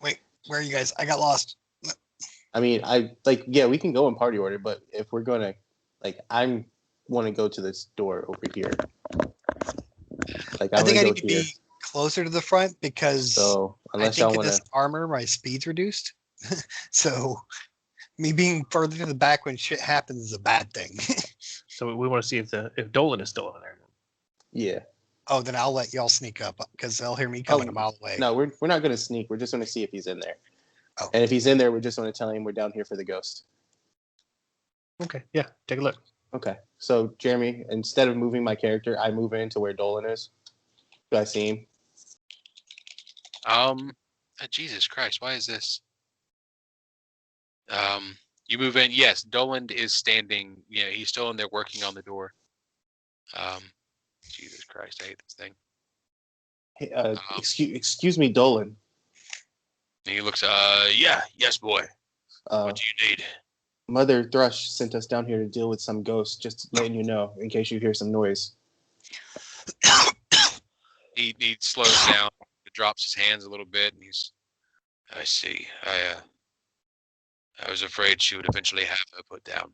Wait, where are you guys? I got lost. I mean, we can go in party order, but if we're going to, I want to go to this door over here. I think I need to be closer to the front because so, I think in this armor, my speed's reduced. So Me being further to the back when shit happens is a bad thing. So we want to see if Dolan is still over there. Yeah. Oh, then I'll let y'all sneak up because they'll hear me Oh, coming a mile away. No, we're not going to sneak. We're just going to see if he's in there. Oh. And if he's in there, we're just going to tell him we're down here for the ghost. Okay, yeah, take a look. Okay. So, Jeremy, instead of moving my character, I move into where Dolan is. Do I see him? Jesus Christ, why is this? You move in. Yes, Doland is standing. Yeah, he's still in there working on the door. Jesus Christ, I hate this thing. Hey, excuse me, Dolan. And he looks. Yes, boy. What do you need? Mother Thrush sent us down here to deal with some ghost. Just letting you know, in case you hear some noise. He slows down, drops his hands a little bit, and he's. I see. I was afraid she would eventually have her put down.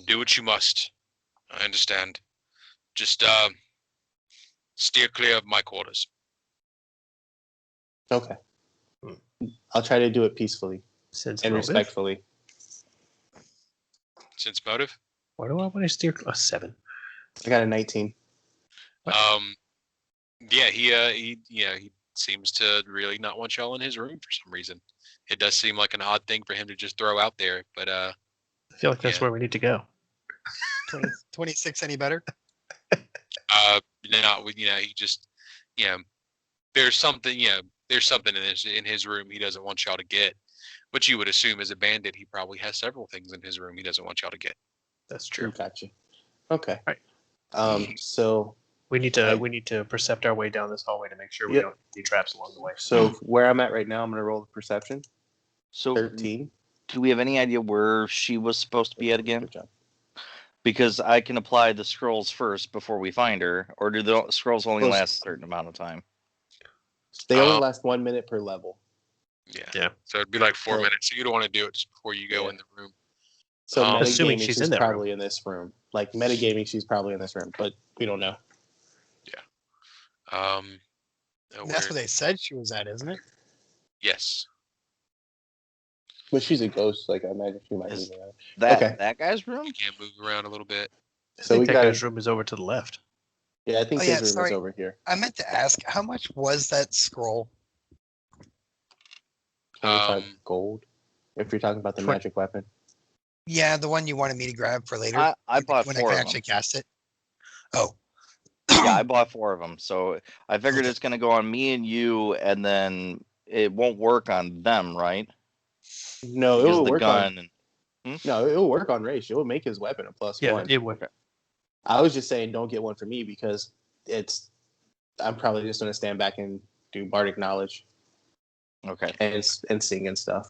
Do what you must. I understand. Just steer clear of my quarters. Okay. I'll try to do it peacefully Sense and motive? respectfully. Sense motive. Why do I want to steer a 7? I got a 19. What? Yeah, he seems to really not want y'all in his room for some reason. It does seem like an odd thing for him to just throw out there, but I feel like that's yeah. where we need to go. 26 any better? not with he just there's something in his room he doesn't want y'all to get. But you would assume as a bandit he probably has several things in his room he doesn't want y'all to get. That's true. Gotcha. Okay. Right. So We need to percept our way down this hallway to make sure we don't hit any traps along the way. So where I'm at right now, I'm gonna roll the perception. So 13. do we have any idea where she was supposed to be at again? Good job. Because I can apply the scrolls first before we find her, or do the scrolls only Well, last a certain amount of time? They only last 1 minute per level. Yeah. So it'd be like 4 So- minutes. So you don't want to do it just before you go Yeah. in the room. So Assuming metagaming, she's she's in that probably in this room. Like metagaming, she's probably in this room, but we don't know. That's where they said she was at, isn't it? Yes. But she's a ghost. Like I imagine she might Is be around. That Okay. that guy's room? You can't move around a little bit. I So think we that got. guy's room is over to the left. Yeah, I think Oh, his yeah, room is sorry. over here. I meant to ask, how much was that scroll? 25 gold. If you're talking about the magic weapon. Yeah, the one you wanted me to grab for later. I bought when 4 I of can actually them. cast it. Oh. Yeah, I bought 4 of them. So I figured Okay. it's going to go on me and you, and then it won't work on them, right? No, it Because will the work gun. on. No, it will work on Raish. It will make his weapon a +1. It would. Okay. I was just saying, don't get one for me because I'm probably just gonna stand back and do bardic knowledge Okay. and sing and stuff.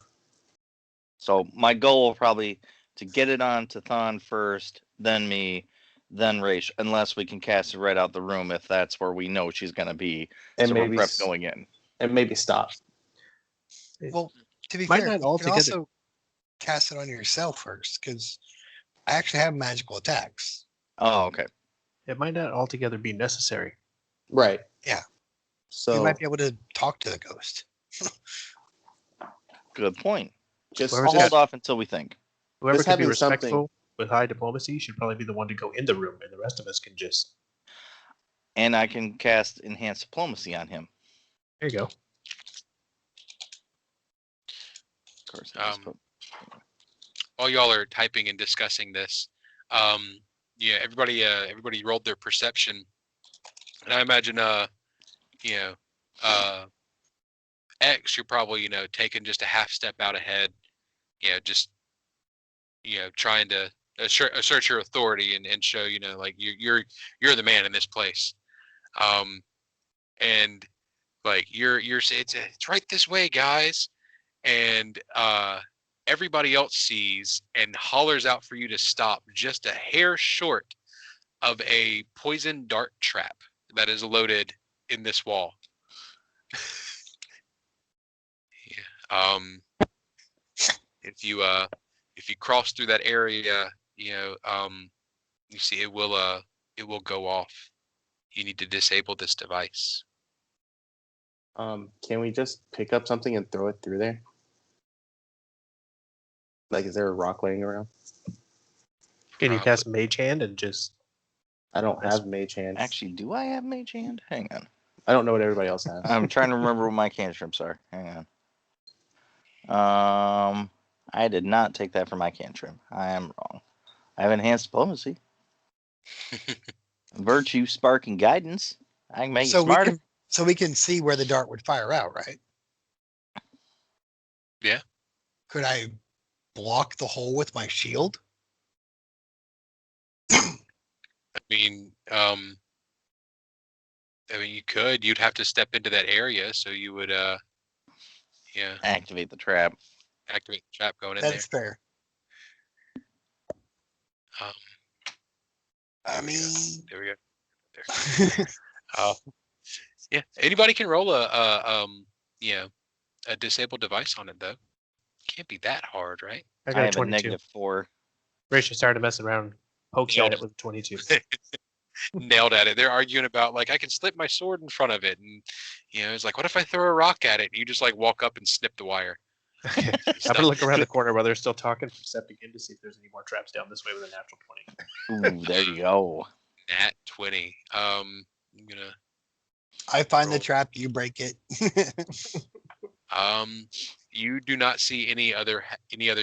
So my goal will probably to get it on to Thon first, then me, then Raish, unless we can cast it right out the room if that's where we know she's going to be. And So maybe we're prep going in. and maybe stop. Well, to be Might fair, not you can altogether- also cast it on yourself first, because I actually have magical attacks. Oh, okay. It might not altogether be necessary. Right. Yeah. So You might be able to talk to the ghost. Good point. just I'll Whoever's hold off until we think. Whoever Just can be having something- respectful with high diplomacy should probably be the one to go in the room, and the rest of us can just. And I can cast Enhanced Diplomacy on him. There you go. Of course. I just put- While y'all are typing and discussing this, everybody rolled their perception, and I imagine X, you're probably taking just a half step out ahead, just trying to assert your authority and show like you're the man in this place, and like you're saying it's right this way, guys, and everybody else sees and hollers out for you to stop just a hair short of a poison dart trap that is loaded in this wall. If you cross through that area, you see it will go off. You need to disable this device. Can we just pick up something and throw it through there? Like, is there a rock laying around? Can you cast Mage Hand and just? I don't have Mage Hand. Actually, do I have Mage Hand? Hang on. I don't know what everybody else has. I'm trying to remember what my cantrips are. Hang on. I did not take that for my cantrip. I am wrong. I have Enhanced Diplomacy. Virtue, Spark, and Guidance. I can make it smarter. We can see where the dart would fire out, right? Yeah. Could I block the hole with my shield? I mean, you could. You'd have to step into that area, so you would, Activate the trap. activate the trap going in That's there. fair. I mean, there we go. There. Yeah. Anybody can roll a disabled device on it though. Can't be that hard, right? I got a have a 22. -4. Rachel started messing around, pokes at it with a 22. Nailed at it. They're arguing about like I can slip my sword in front of it, and it's like, what if I throw a rock at it? And you just like walk up and snip the wire. Okay. I'm gonna look around the corner while they're still talking for a second to see if there's any more traps down this way with a natural 20. Ooh, there you go. Nat 20. I'm gonna. I find roll. the trap, you break it. You do not see any other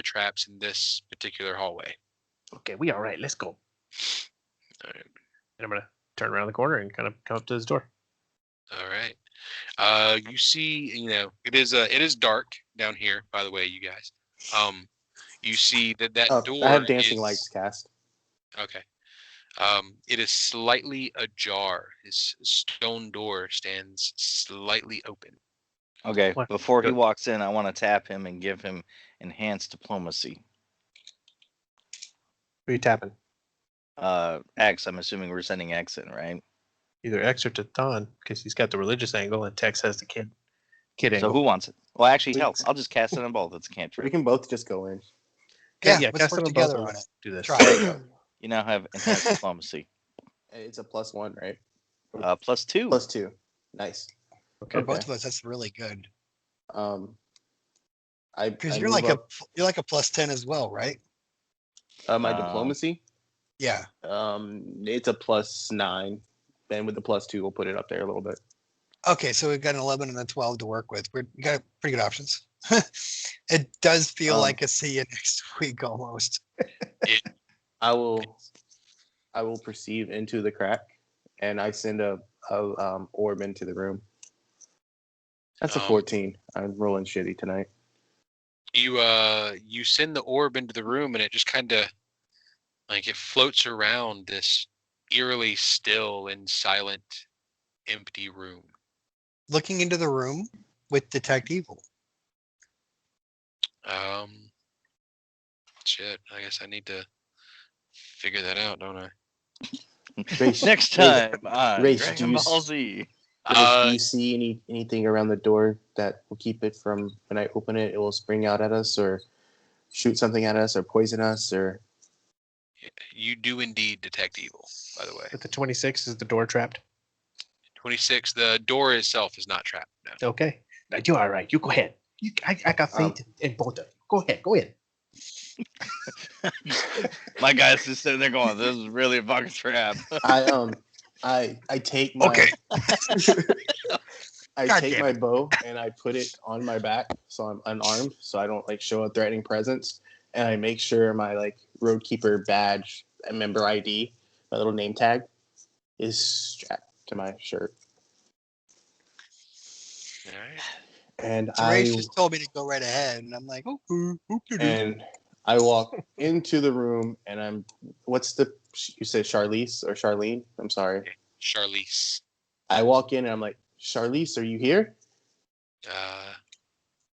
traps in this particular hallway. Okay, we all right. Let's go. All right. And I'm gonna turn around the corner and kind of come up to this door. All right. You see, it is dark down here. By the way, you guys. You see that door. I have dancing lights cast. Okay. It is slightly ajar. His stone door stands slightly open. Okay, What? before he Good. walks in, I want to tap him and give him Enhanced Diplomacy. Who are you tapping? X, I'm assuming we're sending X in, right? Either X or Tathon, because he's got the religious angle and Tex has the kid So angle. who wants it? Well, actually, We- hell, I'll just cast it on both. It's a We cantrip. can both just go in. Yeah, cast let's it work on together both on and it. Do this. Try There you it. go. You now have Enhanced Diplomacy. It's a +1, right? +2. +2. Nice. Okay. For both of us, that's really good. Because I you're move like up, you're like a +10 as well, right? my diplomacy. Yeah. It's a +9. Then with the +2, we'll put it up there a little bit. Okay, so we've got an 11 and a 12 to work with. We got pretty good options. It does feel like a see you next week almost. I will perceive into the crack, and I send a orb into the room. That's a 14. I'm rolling shitty tonight. You send the orb into the room, and it just kind of like it floats around this eerily still and silent, empty room. Looking into the room with Detect Evil. Shit. I guess I need to figure that out, don't I? Race, Next time on Race, Dragon do you Ball Z. do you see anything around the door that will keep it from, when I open it, it will spring out at us or shoot something at us or poison us or? You do indeed detect evil, by the way. With the 26, is the door trapped? 26. The door itself is not trapped. No. Okay. Now, you all right. You go ahead. I got faith in both of you. Go ahead. Go ahead. My guy's just sitting there going, "This is really a fucking trap." I take my my bow and I put it on my back so I'm unarmed, so I don't like show a threatening presence, and I make sure my like roadkeeper badge and member ID, my little name tag, is strapped to my shirt. All right. And Race just told me to go right ahead, and I'm like, okay. And I walk into the room, and you say Charlize or Charlene? I'm sorry. Charlize. I walk in and I'm like, Charlize, are you here?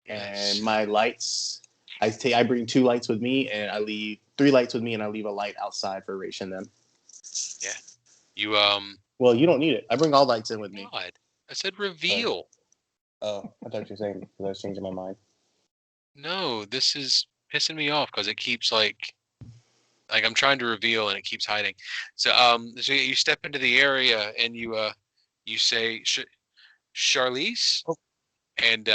Yes. And my lights, I bring 2 lights with me, and I leave 3 lights with me, and I leave a light outside for Raish and them. Yeah. You Well, you don't need it. I bring all lights in with me. God. I said reveal. Oh, I thought you were saying because I was changing my mind. No, this is pissing me off because it keeps like I'm trying to reveal and it keeps hiding. So so you step into the area and you say Charlize, and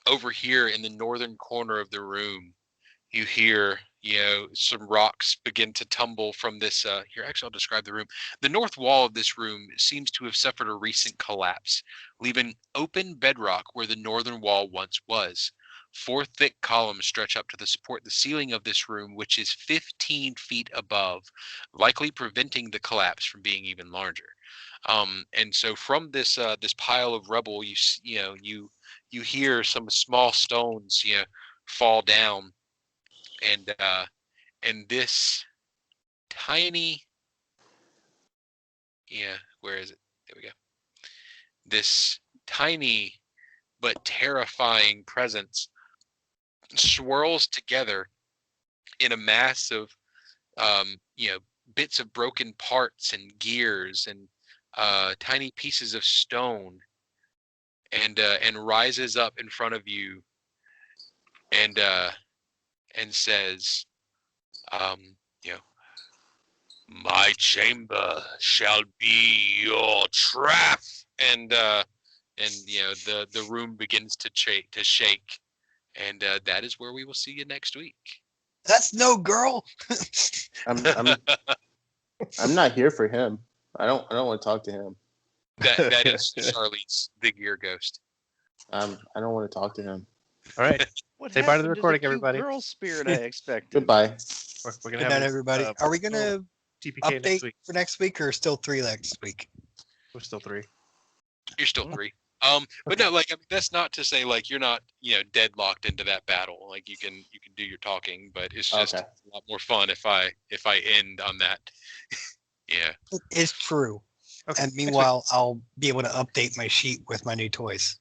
over here in the northern corner of the room you hear, some rocks begin to tumble from this. Here, actually, I'll describe the room. The north wall of this room seems to have suffered a recent collapse, leaving open bedrock where the northern wall once was. 4 thick columns stretch up to support the ceiling of this room, which is 15 feet above, likely preventing the collapse from being even larger. And so from this pile of rubble, you hear some small stones fall down, and this tiny, where is it? There we go. This tiny but terrifying presence swirls together in a mass of bits of broken parts and gears and tiny pieces of stone, and rises up in front of you and says, my chamber shall be your trap. And the room begins to shake, and that is where we will see you next week. That's no girl. I'm not here for him. I don't want to talk to him. That is Charlie's the gear ghost. I don't want to talk to him. All right. What Say bye to the happened recording, cute everybody. Girl spirit I expected. Goodbye. We're gonna Good have night, a, everybody. Are we gonna TPK next update week. for next week or still 3 next week? We're still 3. You're still 3. But no, that's not to say you're not, deadlocked into that battle. You can do your talking, but it's just Okay. a lot more fun if I end on that. Yeah. It is true. Okay. And meanwhile, I'll be able to update my sheet with my new toys.